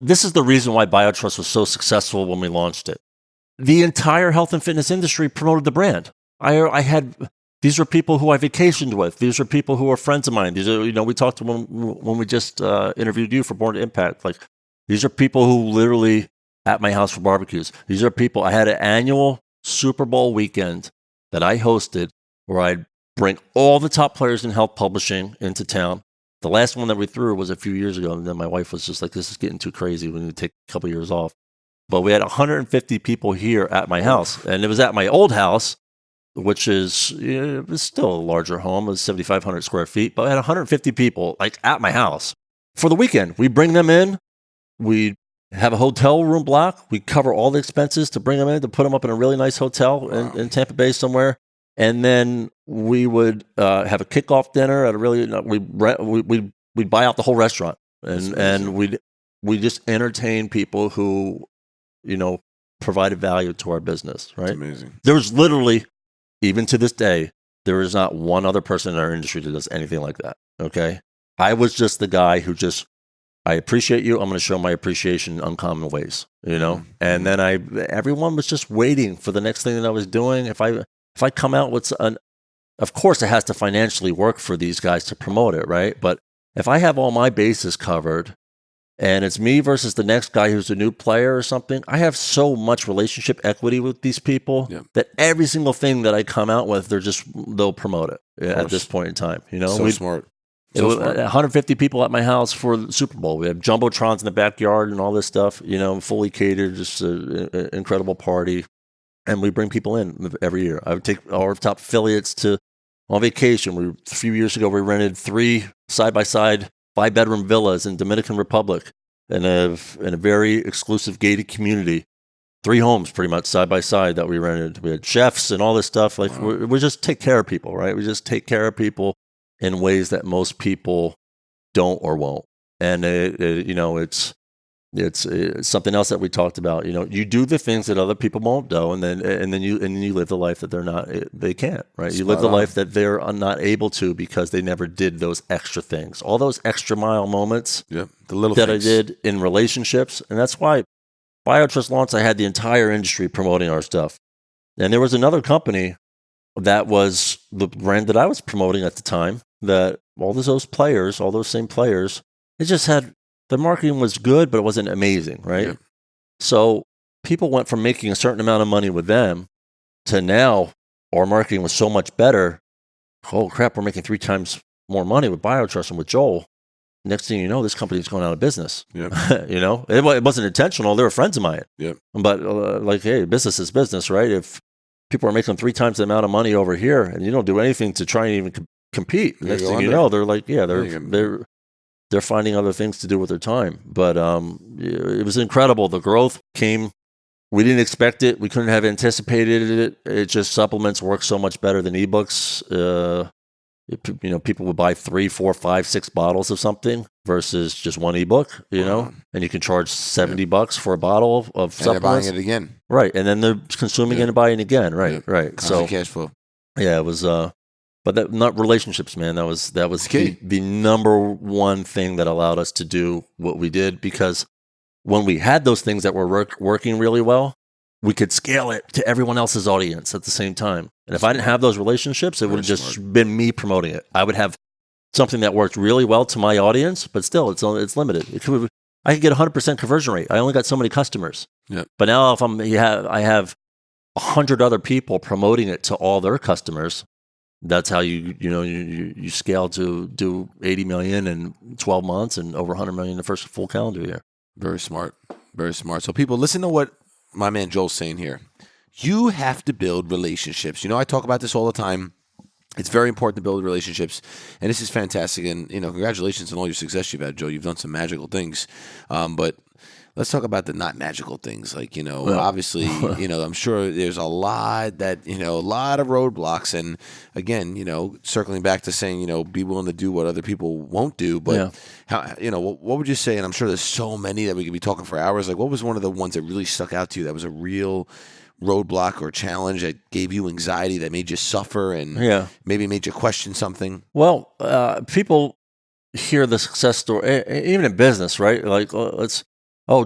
This is the reason why BioTrust was so successful when we launched it. The entire health and fitness industry promoted the brand. These are people who I vacationed with. These are people who are friends of mine. These are, we talked to when we just interviewed you for Born to Impact. Like, these are people who literally at my house for barbecues. These are people. I had an annual Super Bowl weekend that I hosted where I'd bring all the top players in health publishing into town. The last one that we threw was a few years ago, and then my wife was just like, "This is getting too crazy. We need to take a couple years off." But we had 150 people here at my house, and it was at my old house, which is it was still a larger home. It was 7,500 square feet, but I had 150 people like at my house for the weekend. We bring them in. We have a hotel room block. We cover all the expenses to bring them in, to put them up in a really nice hotel in Tampa Bay somewhere. And then we would have a kickoff dinner at a really, we'd buy out the whole restaurant, and we just entertain people who, provided value to our business. Right. That's amazing. There was literally, even to this day, there is not one other person in our industry that does anything like that. Okay. I was just the guy who I appreciate you. I'm going to show my appreciation in uncommon ways, and then everyone was just waiting for the next thing that I was doing. If I come out with of course it has to financially work for these guys to promote it. Right. But if I have all my bases covered and it's me versus the next guy who's a new player or something, I have so much relationship equity with these people that every single thing that I come out with, they'll promote it at this point in time. So smart. It was 150 people at my house for the Super Bowl. We have jumbotrons in the backyard and all this stuff, fully catered, just an incredible party. And we bring people in every year. I would take our top affiliates on vacation. A few years ago, we rented 3 side-by-side 5-bedroom villas in Dominican Republic in a very exclusive gated community. 3 homes pretty much side by side that we rented. We had chefs and all this stuff. Like we just take care of people, right? We just take care of people in ways that most people don't or won't. And it's something else that we talked about. You do the things that other people won't do, and then you live the life that they can't, right? You live the life that they're not able to because they never did those extra things, all those extra mile moments. The little that things I did in relationships, and that's why BioTrust launched. I had the entire industry promoting our stuff, and there was another company that was the brand that I was promoting at the time. That all those same players, it just had. The marketing was good, but it wasn't amazing, right? Yeah. So people went from making a certain amount of money with them to now our marketing was so much better. Oh, crap, we're making 3 times more money with BioTrust and with Joel. Next thing you know, this company's going out of business. Yep. It wasn't intentional. They were friends of mine. Yep. But hey, business is business, right? If people are making 3 times the amount of money over here and you don't do anything to try and even compete, next thing you know, they're like, they're finding other things to do with their time. But it was incredible. The growth came. We didn't expect it. We couldn't have anticipated it. It just supplements work so much better than ebooks. People would buy 3, 4, 5, 6 bottles of something versus just one ebook, and you can charge $70 for a bottle of supplements. They're buying it again. Right. And then they're consuming it and buying it again. Right. Yeah. Right. Constant cash flow. Yeah, it was, but that, not relationships, man. That was the number one thing that allowed us to do what we did, because when we had those things that were working really well, we could scale it to everyone else's audience at the same time. And if I didn't have those relationships, it would have just been me promoting it. I would have something that worked really well to my audience, but still it's limited. I could get 100% conversion rate. I only got so many customers. Yeah. But now if I have 100 other people promoting it to all their customers, that's how you scale to do 80 million in 12 months and over 100 million in the first full calendar year. Very smart. Very smart. So people, listen to what my man Joel's saying here. You have to build relationships. I talk about this all the time. It's very important to build relationships, and this is fantastic. And congratulations on all your success you've had, Joe. You've done some magical things, but let's talk about the not magical things. Like obviously, I'm sure there's a lot a lot of roadblocks. And again, circling back to saying, be willing to do what other people won't do. But how, what would you say? And I'm sure there's so many that we could be talking for hours. Like, what was one of the ones that really stuck out to you? That was a real roadblock or challenge that gave you anxiety, that made you suffer, and maybe made you question something? Well, people hear the success story, even in business, right? Like,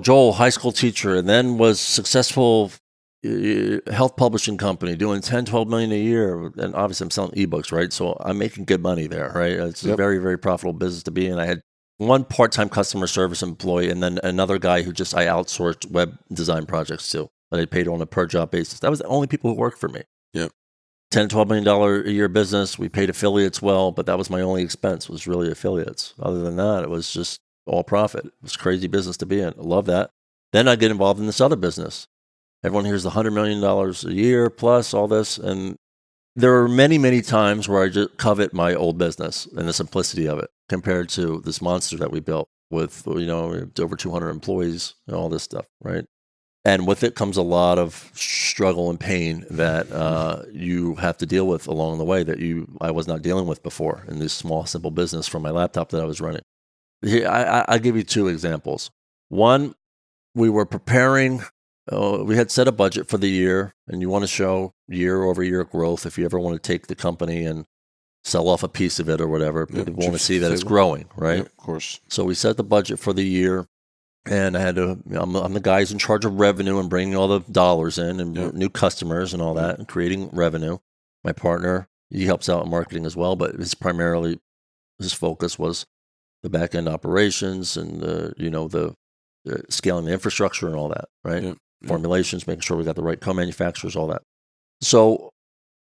Joel, high school teacher, and then was successful health publishing company doing 10, 12 million a year. And obviously I'm selling ebooks, right? So I'm making good money there, right? It's a very, very profitable business to be in. I had one part-time customer service employee and then another guy who I outsourced web design projects to. But I paid on a per job basis. That was the only people who worked for me. Yeah. $10, $12 million a year business. We paid affiliates well, but that was my only expense, was really affiliates. Other than that, it was just all profit. It was crazy business to be in. I love that. Then I get involved in this other business. Everyone hears the $100 million a year plus all this. And there are many, many times where I just covet my old business and the simplicity of it compared to this monster that we built with, over 200 employees and all this stuff, right? And with it comes a lot of struggle and pain that you have to deal with along the way that I was not dealing with before in this small, simple business from my laptop that I was running. Here, I'll give you two examples. One, we were preparing, we had set a budget for the year, and you want to show year-over-year growth if you ever want to take the company and sell off a piece of it or whatever. People want to see that it's growing, right? Yeah, of course. So we set the budget for the year. And I had I'm the guys in charge of revenue and bringing all the dollars in and new customers and all that and creating revenue. My partner, he helps out in marketing as well, but his focus was the back end operations and the scaling the infrastructure and all that, right? Yeah. Formulations, making sure we got the right co-manufacturers, all that. So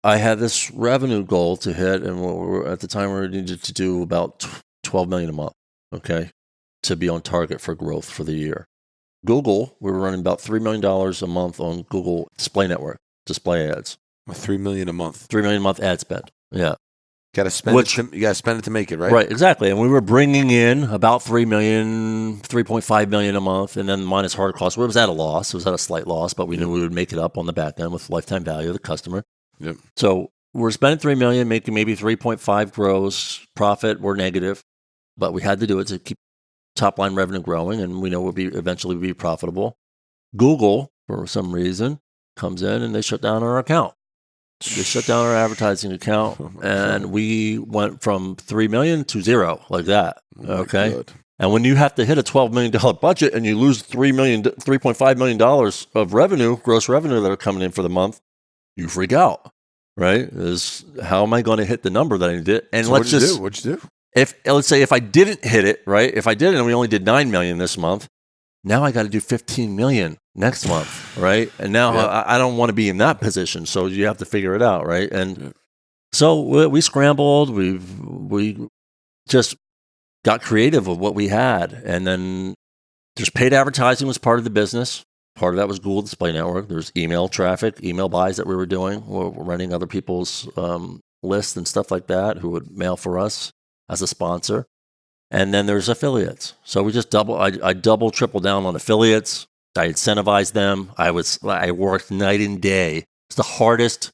I had this revenue goal to hit, and at the time we needed to do about $12 million a month, okay, to be on target for growth for the year. Google, we were running about $3 million a month on Google Display Network, display ads. $3 million a month. $3 million a month ad spend. Yeah. Got to spend it. You got to spend it to make it, right? Right, exactly. And we were bringing in about $3 million, $3.5 million a month, and then minus hard costs. It was at a loss. It was at a slight loss, but we knew we would make it up on the back end with lifetime value of the customer. Yep. So we're spending $3 million, making maybe 3.5 gross profit. We're negative, but we had to do it to keep top line revenue growing, and we know we'll eventually be profitable. Google, for some reason, comes in and they shut down our account. They shut down our advertising account, and we went from 3 million to 0, like that. Okay. Good. And when you have to hit a $12 million budget and you lose $3.5 million of revenue, gross revenue that are coming in for the month, you freak out, right? How am I going to hit the number that I did? And so what'd you do? Let's say if I didn't hit it, right? If I did it and we only did 9 million this month, now I got to do 15 million next month, right? And now I don't want to be in that position, so you have to figure it out, right? And so we scrambled. We just got creative with what we had, and then just paid advertising was part of the business. Part of that was Google Display Network. There's email traffic, email buys that we were doing. We're running other people's lists and stuff like that who would mail for us as a sponsor. And then there's affiliates. So we just triple down on affiliates. I incentivized them. I worked night and day. It's the hardest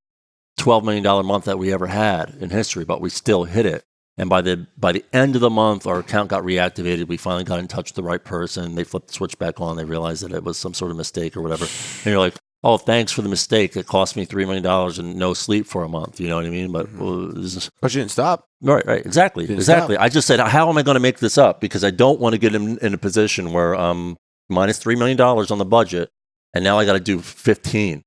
$12 million month that we ever had in history, but we still hit it. And by the end of the month, our account got reactivated. We finally got in touch with the right person. They flipped the switch back on. They realized that it was some sort of mistake or whatever. And you're like, oh, thanks for the mistake. It cost me $3 million and no sleep for a month. You know what I mean? But but you didn't stop. Right. Exactly. Stop. I just said, how am I going to make this up? Because I don't want to get in a position where minus $3 million on the budget, and now I got to do 15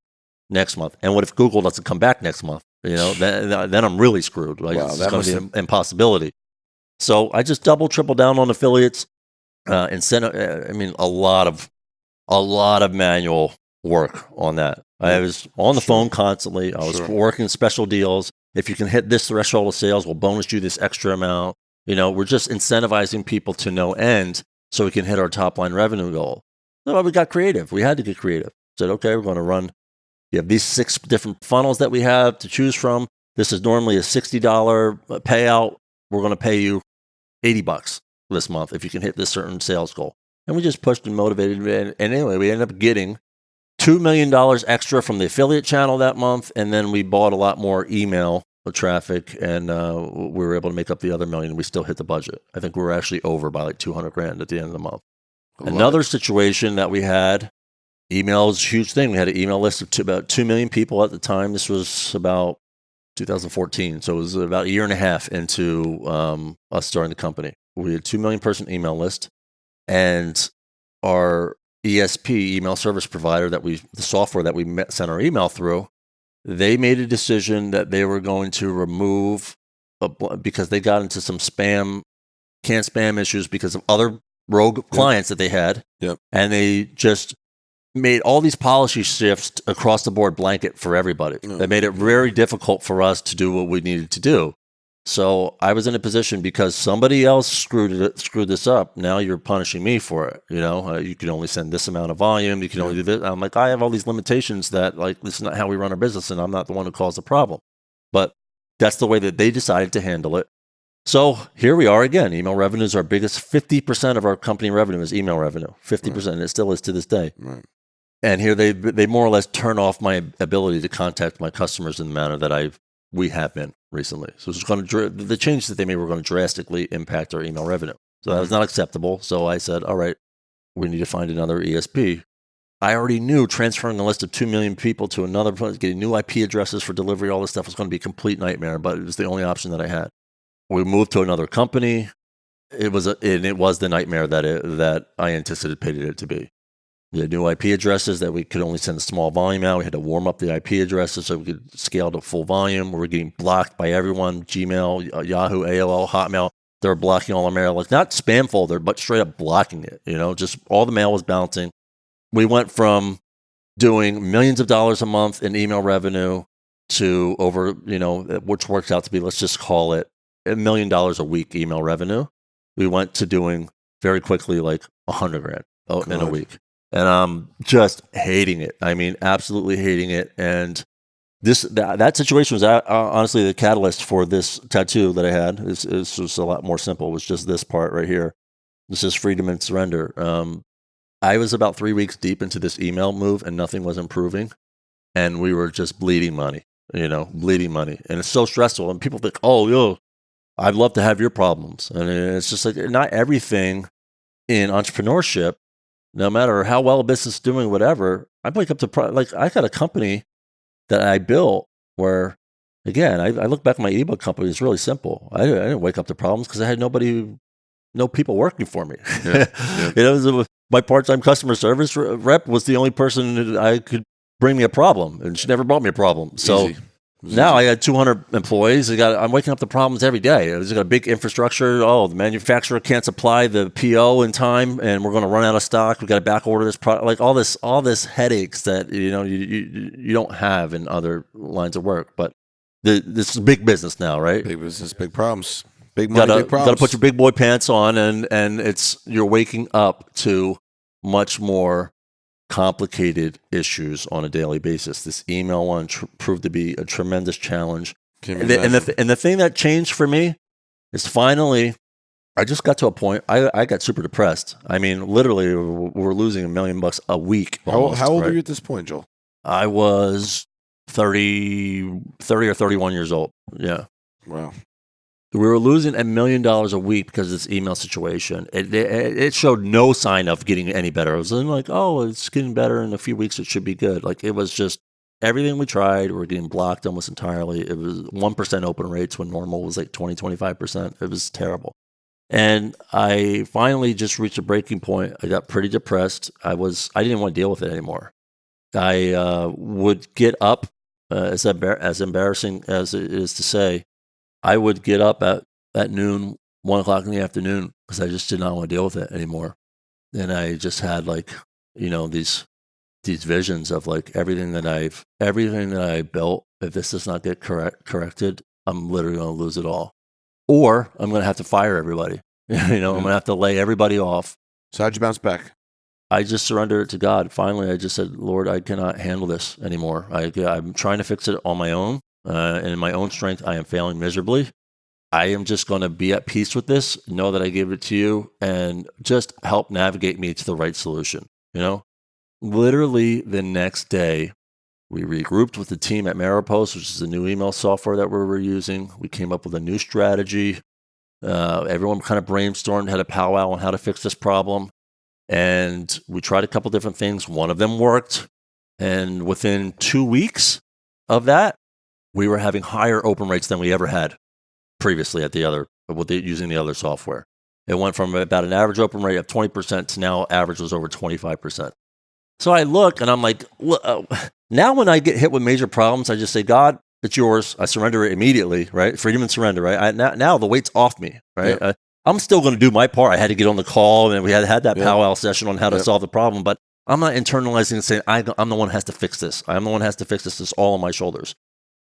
next month. And what if Google doesn't come back next month? You know, then I'm really screwed. Like, it's going to be an impossibility. So I just double, triple down on affiliates. Incentive. A lot of manual work on that. I was on the phone constantly. I was working special deals. If you can hit this threshold of sales, we'll bonus you this extra amount. We're just incentivizing people to no end so we can hit our top line revenue goal. So we got creative. We had to get creative. Said, okay, we're going to run. You have these 6 different funnels that we have to choose from. This is normally a $60 payout. We're going to pay you $80 this month if you can hit this certain sales goal. And we just pushed and motivated. And anyway, we ended up getting $2 million extra from the affiliate channel that month. And then we bought a lot more email traffic, and we were able to make up the other $1 million. We still hit the budget. I think we were actually over by like $200,000 at the end of the month. Another situation that we had, email is a huge thing. We had an email list of about 2 million people at the time. This was about 2014. So it was about a year and a half into us starting the company. We had 2 million person email list, and our ESP, email service provider, the software that we sent our email through, they made a decision that they were going to remove, because they got into some canned spam issues because of other rogue clients that they had. Yep. And they just made all these policy shifts across the board blanket for everybody. They made it very difficult for us to do what we needed to do. So I was in a position because somebody else screwed this up. Now you're punishing me for it. You can only send this amount of volume. You can only do this. I'm like, I have all these limitations that this is not how we run our business, and I'm not the one who caused the problem. But that's the way that they decided to handle it. So here we are again. Email revenue is our biggest. 50% of our company revenue is email revenue. 50%, and it still is to this day. Right. And here they more or less turn off my ability to contact my customers in the manner that we have been recently. So it's the changes that they made were going to drastically impact our email revenue. So that was not acceptable. So I said, all right, we need to find another ESP. I already knew transferring a list of 2 million people to another place, getting new IP addresses for delivery, all this stuff was going to be a complete nightmare, but it was the only option that I had. We moved to another company. It was the nightmare that I anticipated it to be. We had new IP addresses that we could only send a small volume out. We had to warm up the IP addresses so we could scale to full volume. We were getting blocked by everyone: Gmail, Yahoo, AOL, Hotmail. They were blocking all our mail, not spam folder, but straight up blocking it. Just all the mail was bouncing. We went from doing millions of dollars a month in email revenue to over, which works out to be, let's just call it $1 million a week email revenue. We went to doing very quickly like $100,000 in a week. And I'm just hating it. Absolutely hating it. And that situation was honestly the catalyst for this tattoo that I had. This was a lot more simple. It was just this part right here. This is freedom and surrender. I was about 3 weeks deep into this email move, and nothing was improving. And we were just bleeding money, bleeding money. And it's so stressful. And people think, I'd love to have your problems. And it's just like, not everything in entrepreneurship, no matter how well a business is doing, whatever, I wake up to, I got a company that I built where, again, I look back at my ebook company, it's really simple. I didn't wake up to problems because I had no people working for me. Yeah. My part-time customer service rep was the only person that I could bring me a problem, and she never brought me a problem. So now I had 200 employees. I'm waking up to problems every day. I got a big infrastructure. The manufacturer can't supply the PO in time, and we're going to run out of stock. We got to back order this product. All this headaches that you don't have in other lines of work. But this is big business now, right? Big business, big problems, big money, big problems. Got to put your big boy pants on, and you're waking up to much more complicated issues on a daily basis. This email one proved to be a tremendous challenge. And the thing that changed for me is finally, I just got to a point, I got super depressed. Literally, we're losing $1 million a week. Almost, how old right? were you at this point, Joel? I was 30 or 31 years old. Yeah. Wow. We were losing $1 million a week because of this email situation. It showed no sign of getting any better. It was like, it's getting better in a few weeks. It should be good. It was just everything we tried. We were getting blocked almost entirely. It was 1% open rates when normal was 20, 25%. It was terrible. And I finally just reached a breaking point. I got pretty depressed. I didn't want to deal with it anymore. I would get up, as embarrassing as it is to say, I would get up at noon 1 o'clock in the afternoon because I just did not want to deal with it anymore. And I just had these visions of everything that I built. If this does not get corrected, I'm literally going to lose it all, or I'm going to have to fire everybody. I'm going to have to lay everybody off. So how'd you bounce back? I just surrendered it to God. Finally, I just said, Lord, I cannot handle this anymore. I'm trying to fix it on my own. And in my own strength, I am failing miserably. I am just going to be at peace with this, know that I gave it to you, and just help navigate me to the right solution. Literally the next day, we regrouped with the team at Maripost, which is the new email software that we were using. We came up with a new strategy. Everyone kind of brainstormed, had a powwow on how to fix this problem. And we tried a couple different things. One of them worked. And within 2 weeks of that, we were having higher open rates than we ever had previously using the other software. It went from about an average open rate of 20% to now average was over 25%. So I look and I'm like, now when I get hit with major problems, I just say, God, it's yours. I surrender it immediately, right? Freedom and surrender, right? Now the weight's off me, right? Yep. I'm still going to do my part. I had to get on the call and we had that powwow session on how to solve the problem, but I'm not internalizing and saying, I'm the one who has to fix this. I'm the one who has to fix this. It's all on my shoulders.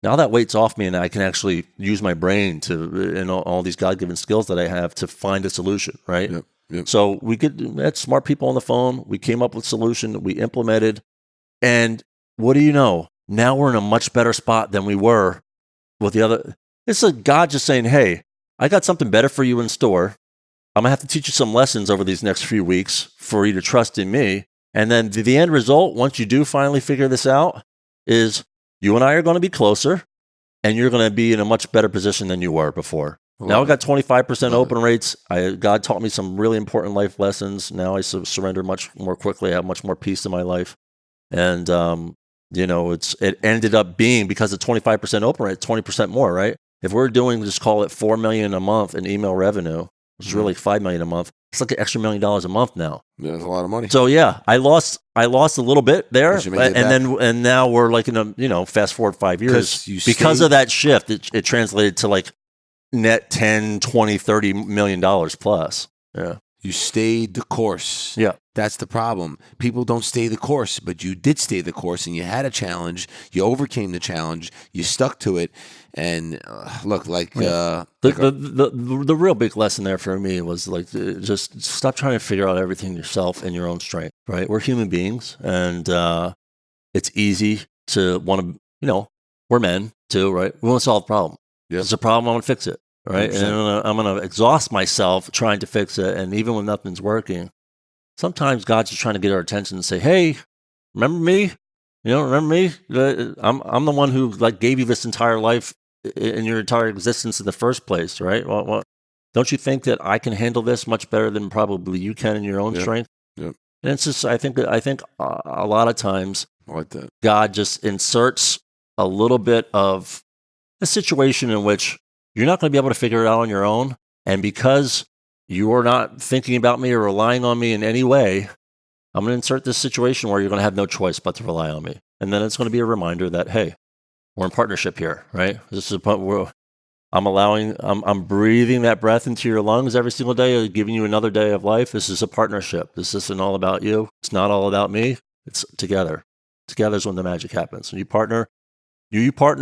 Now that weight's off me and I can actually use my brain and all these God-given skills that I have to find a solution, right? Yep. So we had smart people on the phone. We came up with a solution. We implemented. And what do you know? Now we're in a much better spot than we were with the other. It's like God just saying, hey, I got something better for you in store. I'm going to have to teach you some lessons over these next few weeks for you to trust in me. And then the end result, once you do finally figure this out, is you and I are going to be closer and you're going to be in a much better position than you were before. Now I got 25% open rates. God taught me some really important life lessons. Now I surrender much more quickly. I have much more peace in my life. And, it ended up being, because of 25% open rate, 20% more, right? If we're doing, just call it $4 million a month in email revenue, which is really $5 million a month, it's like an extra $1 million a month now. Yeah, that's a lot of money. So yeah, I lost a little bit there, and now we're fast forward 5 years because of that shift. It translated to net 10, 20, $30 million plus. Yeah. You stayed the course. Yeah. That's the problem. People don't stay the course, but you did stay the course and you had a challenge. You overcame the challenge. You stuck to it. And the real big lesson there for me was just stop trying to figure out everything yourself in your own strength, right? We're human beings and it's easy to want to, we're men too, right? We want to solve a problem. Yep. It's a problem, I want to fix it. Right. 100%. And I'm going to exhaust myself trying to fix it. And even when nothing's working, sometimes God's just trying to get our attention and say, hey, remember me? Remember me? I'm the one who gave you this entire life in your entire existence in the first place. Right. Well, don't you think that I can handle this much better than probably you can in your own strength? Yep. And it's just, I think a lot of times I like that. God just inserts a little bit of a situation in which you're not going to be able to figure it out on your own. And because you are not thinking about me or relying on me in any way, I'm going to insert this situation where you're going to have no choice but to rely on me. And then it's going to be a reminder that, hey, we're in partnership here, right? This is a point where I'm breathing that breath into your lungs every single day, giving you another day of life. This is a partnership. This isn't all about you. It's not all about me. It's together. Together is when the magic happens. When you partner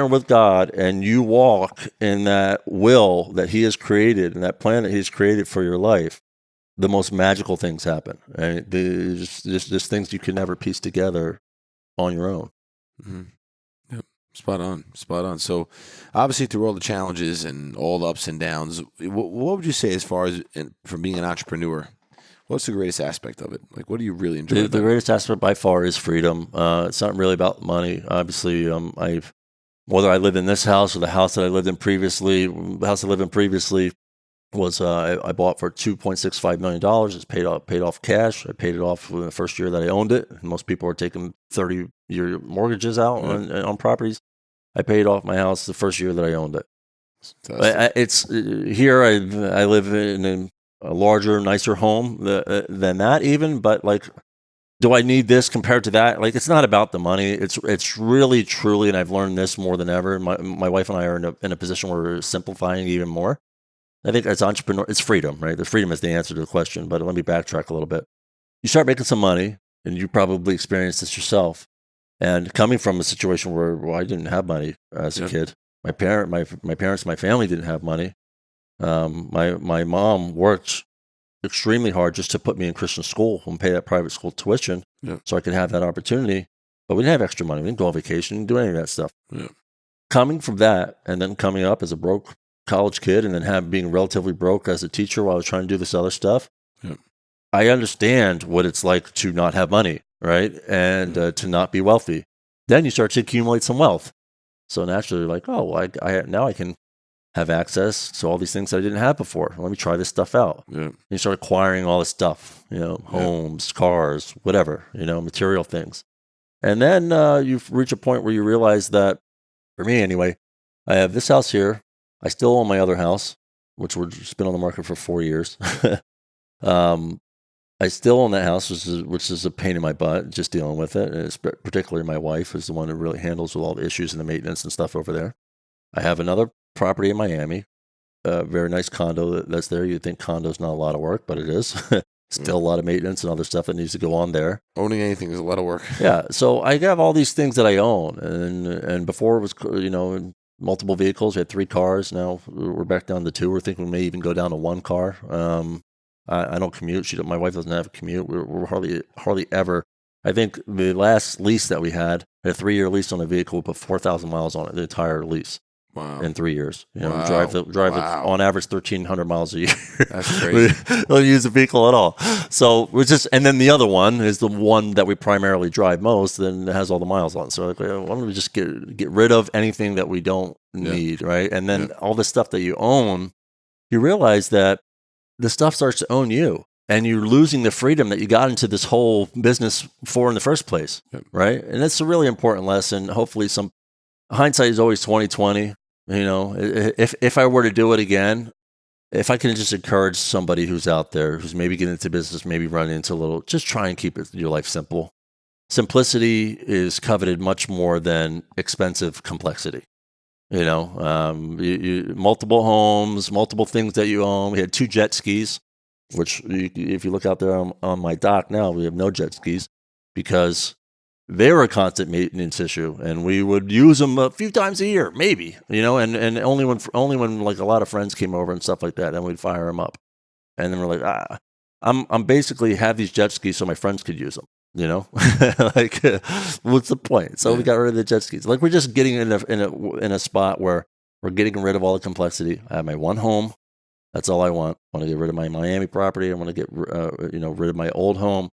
with God and you walk in that will that He has created and that plan that He's created for your life, the most magical things happen. And just things you can never piece together on your own. Mm-hmm. Yep. Spot on. So obviously through all the challenges and all the ups and downs, what would you say as far as from being an entrepreneur? What's the greatest aspect of it? What do you really enjoy? The greatest aspect by far is freedom. It's not really about money. Obviously, whether I lived in this house or the house that I lived in previously, was I bought for $2.65 million. It's paid off cash. I paid it off in the first year that I owned it. Most people are taking 30-year mortgages out on properties. I paid off my house the first year that I owned it. It's here. I live in a larger, nicer home than that even, but do I need this compared to that? It's not about the money. It's really, truly, and I've learned this more than ever. My wife and I are in a position where we're simplifying even more. I think as entrepreneur, it's freedom, right? The freedom is the answer to the question, but let me backtrack a little bit. You start making some money, and you probably experienced this yourself. And coming from a situation where I didn't have money as a kid, my parents, my family didn't have money. My mom worked extremely hard just to put me in Christian school and pay that private school tuition so I could have that opportunity. But we didn't have extra money. We didn't go on vacation, didn't do any of that stuff. Yeah. Coming from that and then coming up as a broke college kid and then being relatively broke as a teacher while I was trying to do this other stuff, I understand what it's like to not have money, right? And to not be wealthy. Then you start to accumulate some wealth. So naturally, you're like, oh, now I can have access to all these things I didn't have before. Let me try this stuff out. Yeah. And you start acquiring all this stuff, homes, cars, whatever, material things. And then you reach a point where you realize that, for me anyway, I have this house here. I still own my other house, which has been on the market for 4 years. I still own that house, which is a pain in my butt, just dealing with it. And it's particularly my wife is the one who really handles with all the issues and the maintenance and stuff over there. I have another property in Miami, a very nice condo that's there. You'd think condo's not a lot of work, but it is. Still a lot of maintenance and other stuff that needs to go on there. Owning anything is a lot of work. Yeah, so I have all these things that I own, and before it was multiple vehicles. We had 3 cars. Now we're back down to 2. We're thinking we may even go down to 1 car. I don't commute. My wife doesn't have a commute. We're hardly ever. I think the last lease that we had a 3-year lease on a vehicle. We put 4,000 miles on it, the entire lease. Wow. In 3 years. Wow. Drive it on average 1,300 miles a year. That's crazy. We don't use the vehicle at all. So and then the other one is the one that we primarily drive most, then it has all the miles on. So why don't we just get rid of anything that we don't need, right? And then all the stuff that you own, you realize that the stuff starts to own you. And you're losing the freedom that you got into this whole business for in the first place, right? And it's a really important lesson. Hopefully hindsight is always 20/20. If I were to do it again, if I can just encourage somebody who's out there who's maybe getting into business, maybe running into just try and keep your life simple. Simplicity is coveted much more than expensive complexity. Multiple homes, multiple things that you own. We had 2 jet skis, which if you look out there on my dock now, we have no jet skis because they were a constant maintenance issue, and we would use them a few times a year, maybe, and only when like a lot of friends came over and stuff like that, then we'd fire them up. And then we're like, I'm basically have these jet skis so my friends could use them, like what's the point? So we got rid of the jet skis. Like we're just getting in a spot where we're getting rid of all the complexity. I have my one home. That's all I want. I want to get rid of my Miami property. I want to get rid of my old home.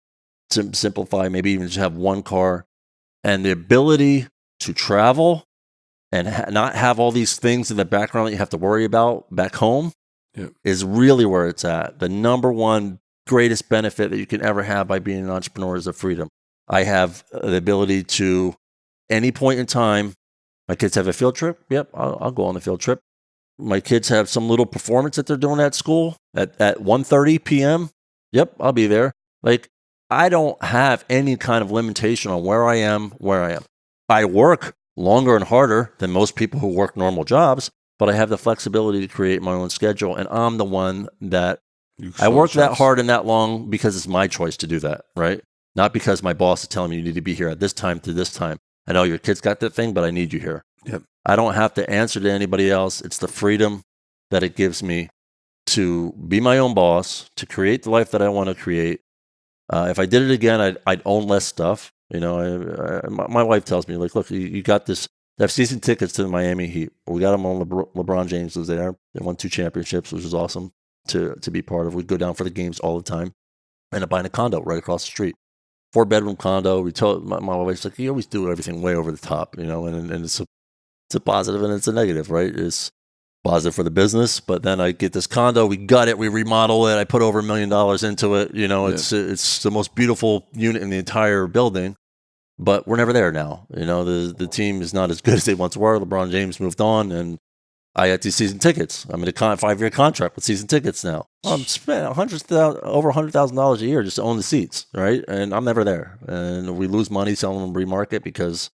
To simplify, maybe even just have 1 car, and the ability to travel and not have all these things in the background that you have to worry about back home is really where it's at. The number one greatest benefit that you can ever have by being an entrepreneur is the freedom. I have the ability to, any point in time, my kids have a field trip. Yep, I'll go on the field trip. My kids have some little performance that they're doing at school at 1:30 p.m. Yep, I'll be there. Like, I don't have any kind of limitation on where I am. I work longer and harder than most people who work normal jobs, but I have the flexibility to create my own schedule, and I'm the one that I work that hard and that long because it's my choice to do that, right? Not because my boss is telling me you need to be here at this time to this time. I know your kid's got that thing, but I need you here. Yep. I don't have to answer to anybody else. It's the freedom that it gives me to be my own boss, to create the life that I want to create. If I did it again, I'd own less stuff. My wife tells me, like, look, you got this. I have season tickets to the Miami Heat. We got them on LeBron James was there. They won 2 championships, which was awesome to be part of. We'd go down for the games all the time. Ended up buying a condo right across the street. 4-bedroom condo. We told my wife's like, you always do everything way over the top, and it's a positive and it's a negative, right? It's positive for the business, but then I get this condo, we gut it, we remodel it, I put over $1 million into it. It's the most beautiful unit in the entire building, but we're never there now. The team is not as good as they once were. LeBron James moved on, and I had these season tickets. I'm in a 5-year contract with season tickets now. I'm spending over $100,000 a year just to own the seats, right? And I'm never there, and we lose money selling them remarket because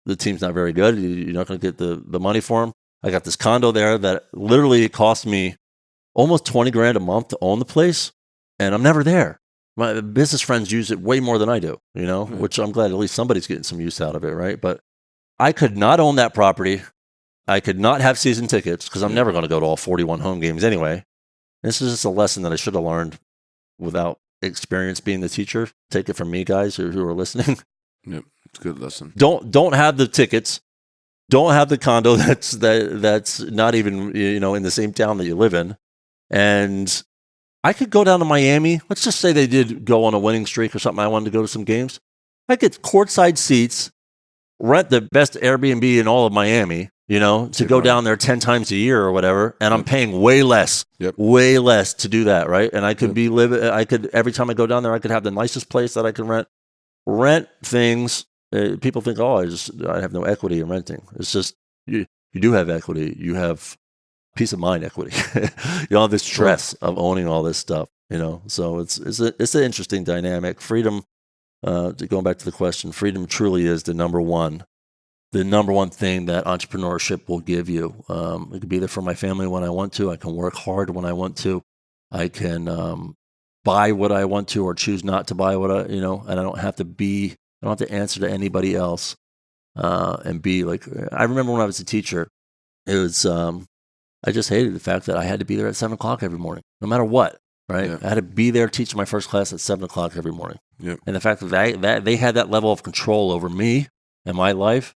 the team's not very good. You're not going to get the money for them. I got this condo there that literally cost me almost 20 grand a month to own the place, and I'm never there. My business friends use it way more than I do, which I'm glad at least somebody's getting some use out of it, right? But I could not own that property. I could not have season tickets because I'm never going to go to all 41 home games anyway. This is just a lesson that I should have learned without experience being the teacher. Take it from me, guys who are listening. Yep, it's a good lesson. Don't have the tickets. Don't have the condo that's not even in the same town that you live in. And I could go down to Miami. Let's just say they did go on a winning streak or something. I wanted to go to some games. I get courtside seats, rent the best Airbnb in all of Miami, to go down there 10 times a year or whatever, and I'm paying way less to do that, right? And I could every time I go down there, I could have the nicest place that I can rent things. People think, I have no equity in renting. It's just, you do have equity. You have peace of mind equity. You don't have this stress of owning all this stuff, so it's an interesting dynamic. Freedom, going back to the question, freedom truly is the number one thing that entrepreneurship will give you. It could be there for my family when I want to. I can work hard when I want to. I can buy what I want to or choose not to buy what and I don't have to answer to anybody else and be like, I remember when I was a teacher, it was, I just hated the fact that I had to be there at 7:00 every morning, no matter what. Right. Yeah. I had to be there teaching my first class at 7:00 every morning. Yep. And the fact that they had that level of control over me and my life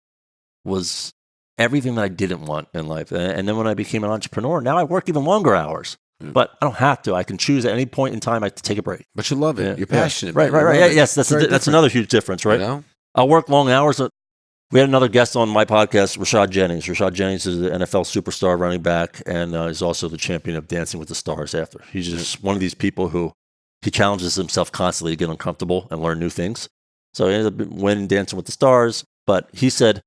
was everything that I didn't want in life. And then when I became an entrepreneur, now I work even longer hours, but I don't have to. I can choose at any point in time. I can take a break. But you love it. Yeah. You're passionate. Right. Yeah, yes, that's another huge difference, right? I'll work long hours. We had another guest on my podcast, Rashad Jennings. Rashad Jennings is an NFL superstar running back, and is also the champion of Dancing with the Stars after. He's just one of these people who he challenges himself constantly to get uncomfortable and learn new things. So he ended up winning Dancing with the Stars. But he said,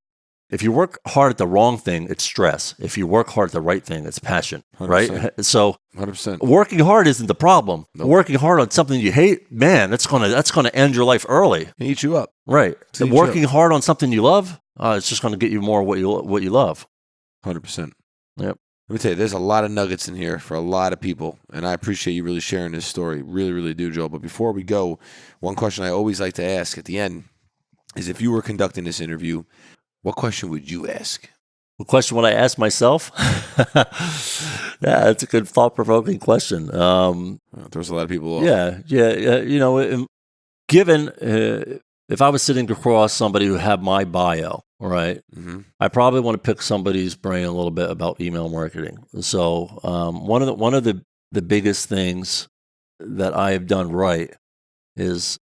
if you work hard at the wrong thing, it's stress. If you work hard at the right thing, it's passion, 100%. Right? So 100%. Working hard isn't the problem. Nope. Working hard on something you hate, man, that's gonna end your life early. And eat you up. Right. Working hard on something you love, it's just going to get you more what you love. 100%. Yep. Let me tell you, there's a lot of nuggets in here for a lot of people, and I appreciate you really sharing this story. Really, really do, Joel. But before we go, one question I always like to ask at the end is, if you were conducting this interview, what question would you ask? What question would I ask myself? Yeah, that's a good thought-provoking question. There's a lot of people off. Yeah. Given if I was sitting across somebody who had my bio, right, I probably want to pick somebody's brain a little bit about email marketing. So one of the biggest things that I have done right is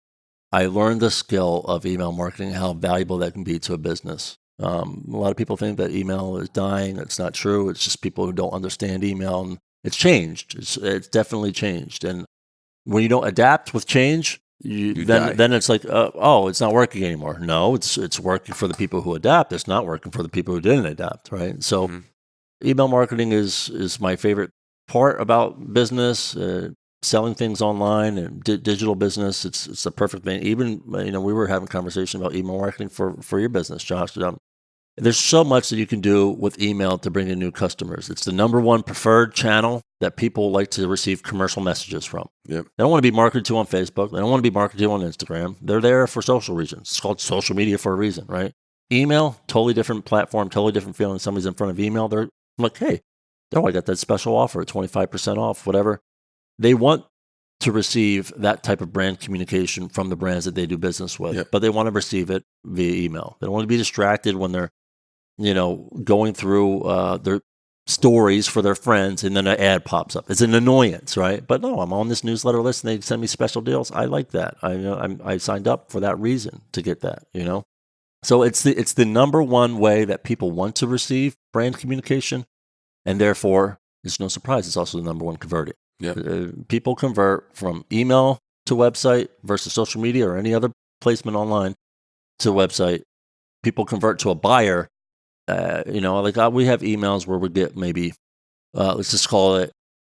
I learned the skill of email marketing, how valuable that can be to a business. A lot of people think that email is dying. It's not true. It's just people who don't understand email, and it's changed. It's definitely changed. And when you don't adapt with change, then it's like, it's not working anymore. No, it's working for the people who adapt. It's not working for the people who didn't adapt, right? So email marketing is my favorite part about business, selling things online and digital business. It's the perfect thing. Even, we were having a conversation about email marketing for your business, Josh. There's so much that you can do with email to bring in new customers. It's the number one preferred channel that people like to receive commercial messages from. Yep. They don't want to be marketed to on Facebook. They don't want to be marketed to on Instagram. They're there for social reasons. It's called social media for a reason, right? Email, totally different platform, totally different feeling. Somebody's in front of email. They're like, hey, I got that special offer, 25% off, whatever. They want to receive that type of brand communication from the brands that they do business with, but they want to receive it via email. They don't want to be distracted when they're going through their stories for their friends, and then an ad pops up. It's an annoyance, right? But no, I'm on this newsletter list, and they send me special deals. I like that. I signed up for that reason to get that. So it's the number one way that people want to receive brand communication, and therefore it's no surprise it's also the number one converting. People convert from email to website versus social media or any other placement online to website. People convert to a buyer. We have emails where we get maybe, let's just call it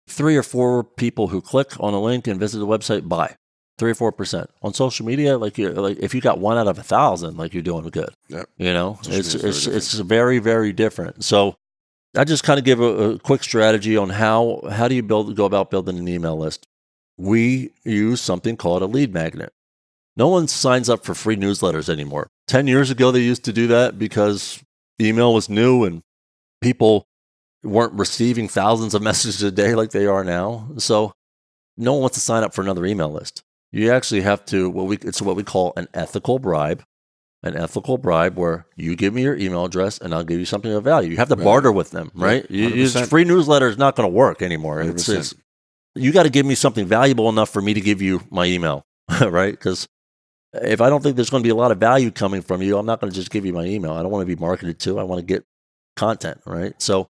3 or 4 people who click on a link and visit the website, buy 3 or 4%. On social media, like if you got 1 out of 1,000, like you're doing good. Yep. It's very, very different. So I just kind of give a quick strategy on how do you go about building an email list. We use something called a lead magnet. No one signs up for free newsletters anymore. 10 years ago, they used to do that because email was new and people weren't receiving thousands of messages a day like they are now. So no one wants to sign up for another email list. You actually have to, it's what we call an ethical bribe. An ethical bribe where you give me your email address and I'll give you something of value. You have to barter with them, right? Free newsletter is not going to work anymore. It's you got to give me something valuable enough for me to give you my email, right? Because if I don't think there's going to be a lot of value coming from you, I'm not going to just give you my email. I don't want to be marketed to. I want to get content, right? So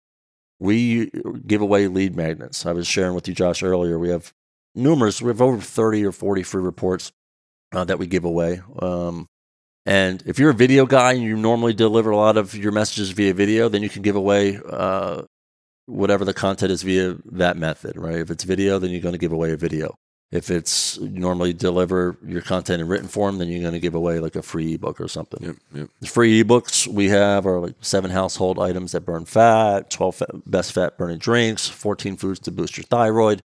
we give away lead magnets. I was sharing with you, Josh, earlier. We have over 30 or 40 free reports that we give away. And if you're a video guy and you normally deliver a lot of your messages via video, then you can give away whatever the content is via that method, right? If it's video, then you're going to give away a video. If it's you normally deliver your content in written form, then you're going to give away like a free ebook or something. Yep. The free ebooks we have are like 7 household items that burn fat, 12 best fat burning drinks, 14 foods to boost your thyroid,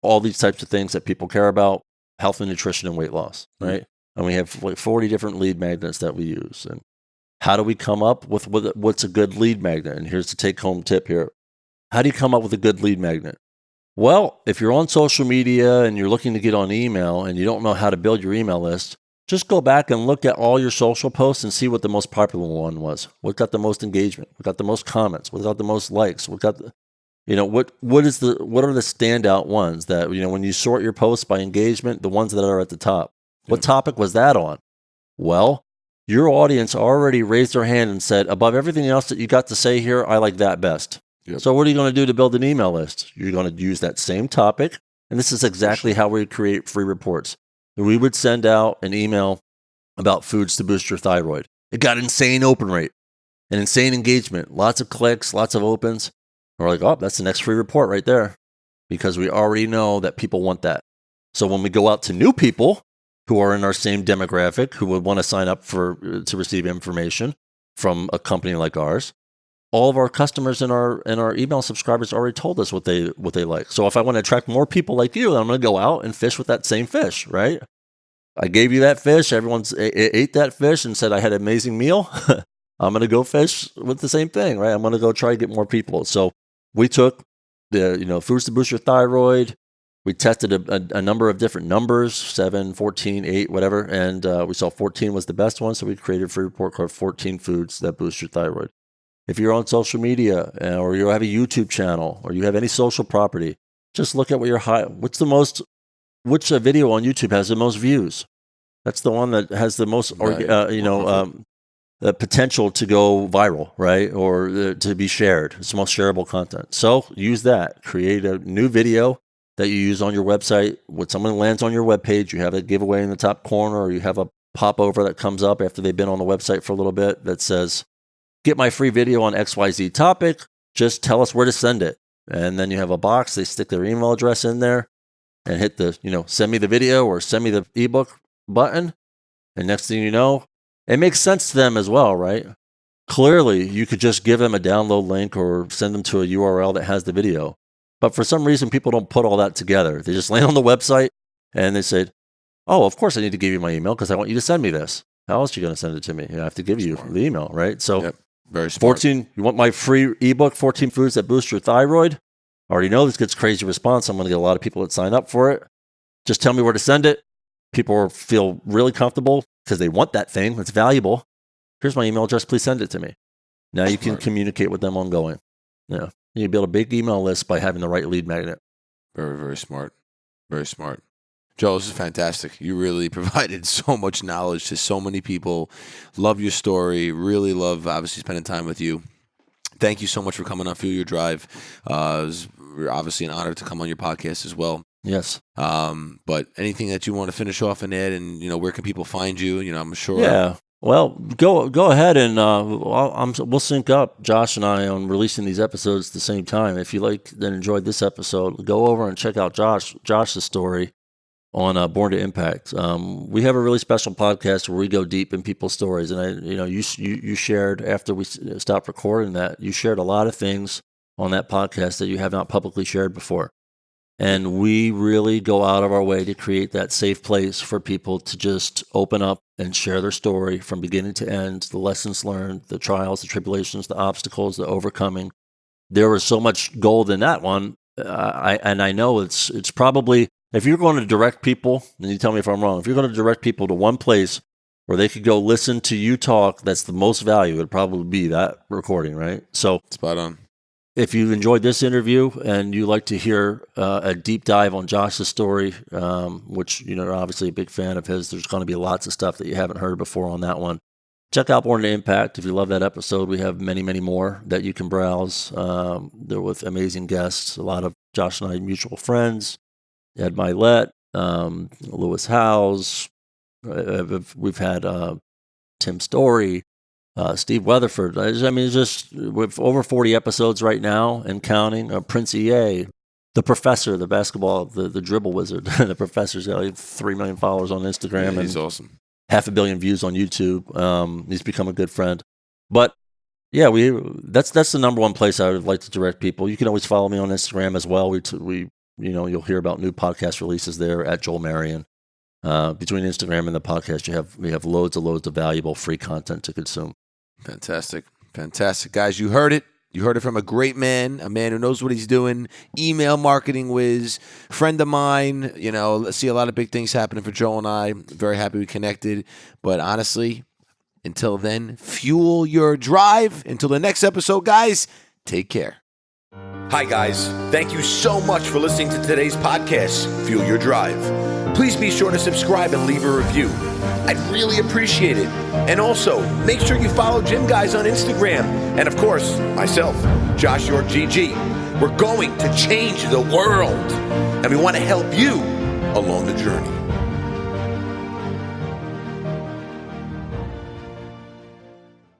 all these types of things that people care about, health and nutrition and weight loss, right? And we have like 40 different lead magnets that we use. And how do we come up with what's a good lead magnet? And here's the take-home tip here. How do you come up with a good lead magnet? Well, if you're on social media and you're looking to get on email and you don't know how to build your email list, just go back and look at all your social posts and see what the most popular one was. What got the most engagement? What got the most comments? What got the most likes? What got the, what are the standout ones that, when you sort your posts by engagement, the ones that are at the top? What topic was that on? Well, your audience already raised their hand and said, above everything else that you got to say here, I like that best. Yep. So what are you going to do to build an email list? You're going to use that same topic. And this is exactly how we create free reports. We would send out an email about foods to boost your thyroid. It got insane open rate and insane engagement, lots of clicks, lots of opens. And we're like, oh, that's the next free report right there, because we already know that people want that. So when we go out to new people who are in our same demographic, who would want to sign up to receive information from a company like ours, all of our customers and our email subscribers already told us what they like. So if I want to attract more people like you, I'm going to go out and fish with that same fish, right? I gave you that fish. Everyone ate that fish and said I had an amazing meal. I'm going to go fish with the same thing, right? I'm going to go try to get more people. So we took the foods to boost your thyroid. We tested a number of different numbers, 7, 14, 8, whatever, and we saw 14 was the best one. So we created a free report called 14 Foods That Boost Your Thyroid. If you're on social media or you have a YouTube channel or you have any social property, just look at which video on YouTube has the most views. That's the one that has the most, the potential to go viral, right? Or to be shared. It's the most shareable content. So use that. Create a new video that you use on your website. When someone lands on your webpage, you have a giveaway in the top corner, or you have a popover that comes up after they've been on the website for a little bit that says, get my free video on XYZ topic. Just tell us where to send it. And then you have a box. They stick their email address in there and hit the, send me the video or send me the ebook button. And next thing you know, it makes sense to them as well, right? Clearly, you could just give them a download link or send them to a URL that has the video. But for some reason, people don't put all that together. They just land on the website and they say, oh, of course I need to give you my email because I want you to send me this. How else are you going to send it to me? I have to give you the email, right? So very smart. 14, you want my free ebook, 14 Foods That Boost Your Thyroid? I already know this gets crazy response. I'm going to get a lot of people that sign up for it. Just tell me where to send it. People feel really comfortable because they want that thing. It's valuable. Here's my email address. Please send it to me. Now you can communicate with them ongoing. Yeah. You build a big email list by having the right lead magnet. Very, very smart. Very smart. Joel, this is fantastic. You really provided so much knowledge to so many people. Love your story. Really love, obviously, spending time with you. Thank you so much for coming on Fuel Your Drive. It was obviously an honor to come on your podcast as well. Yes. But anything that you want to finish off in it, and where can people find you? I'm sure. Yeah. Well, go ahead and we'll sync up, Josh and I, on releasing these episodes at the same time. If you like and enjoyed this episode, go over and check out Josh's story on Born to Impact. We have a really special podcast where we go deep in people's stories, and you shared after we stopped recording that you shared a lot of things on that podcast that you have not publicly shared before. And we really go out of our way to create that safe place for people to just open up and share their story from beginning to end, the lessons learned, the trials, the tribulations, the obstacles, the overcoming. There was so much gold in that one. I know it's probably, if you're going to direct people, and you tell me if I'm wrong, if you're going to direct people to one place where they could go listen to you talk, that's the most value, it'd probably be that recording, right? So spot on. If you enjoyed this interview and you like to hear a deep dive on Josh's story, which you're obviously a big fan of his, there's going to be lots of stuff that you haven't heard before on that one. Check out Born to Impact. If you love that episode, we have many, many more that you can browse. They're with amazing guests, a lot of Josh and I mutual friends, Ed Milet, Lewis Howes. We've had Tim Story. Steve Weatherford. I mean, it's just with over 40 episodes right now and counting. Prince EA, the professor, the basketball, the dribble wizard. The professor's got like 3 million followers on Instagram. Yeah, he's awesome. 500 million views on YouTube. He's become a good friend. But yeah, that's the number one place I would like to direct people. You can always follow me on Instagram as well. You'll hear about new podcast releases there at Joel Marion. Between Instagram and the podcast, we have loads of valuable free content to consume. Fantastic. Guys, you heard it. You heard it from a great man, a man who knows what he's doing, email marketing whiz, friend of mine. I see a lot of big things happening for Joel and I. Very happy we connected. But honestly, until then, fuel your drive. Until the next episode, guys, take care. Hi, guys. Thank you so much for listening to today's podcast, Fuel Your Drive. Please be sure to subscribe and leave a review. I'd really appreciate it. And also, make sure you follow Gym Guys on Instagram. And of course, myself, Josh York GG. We're going to change the world. And we want to help you along the journey.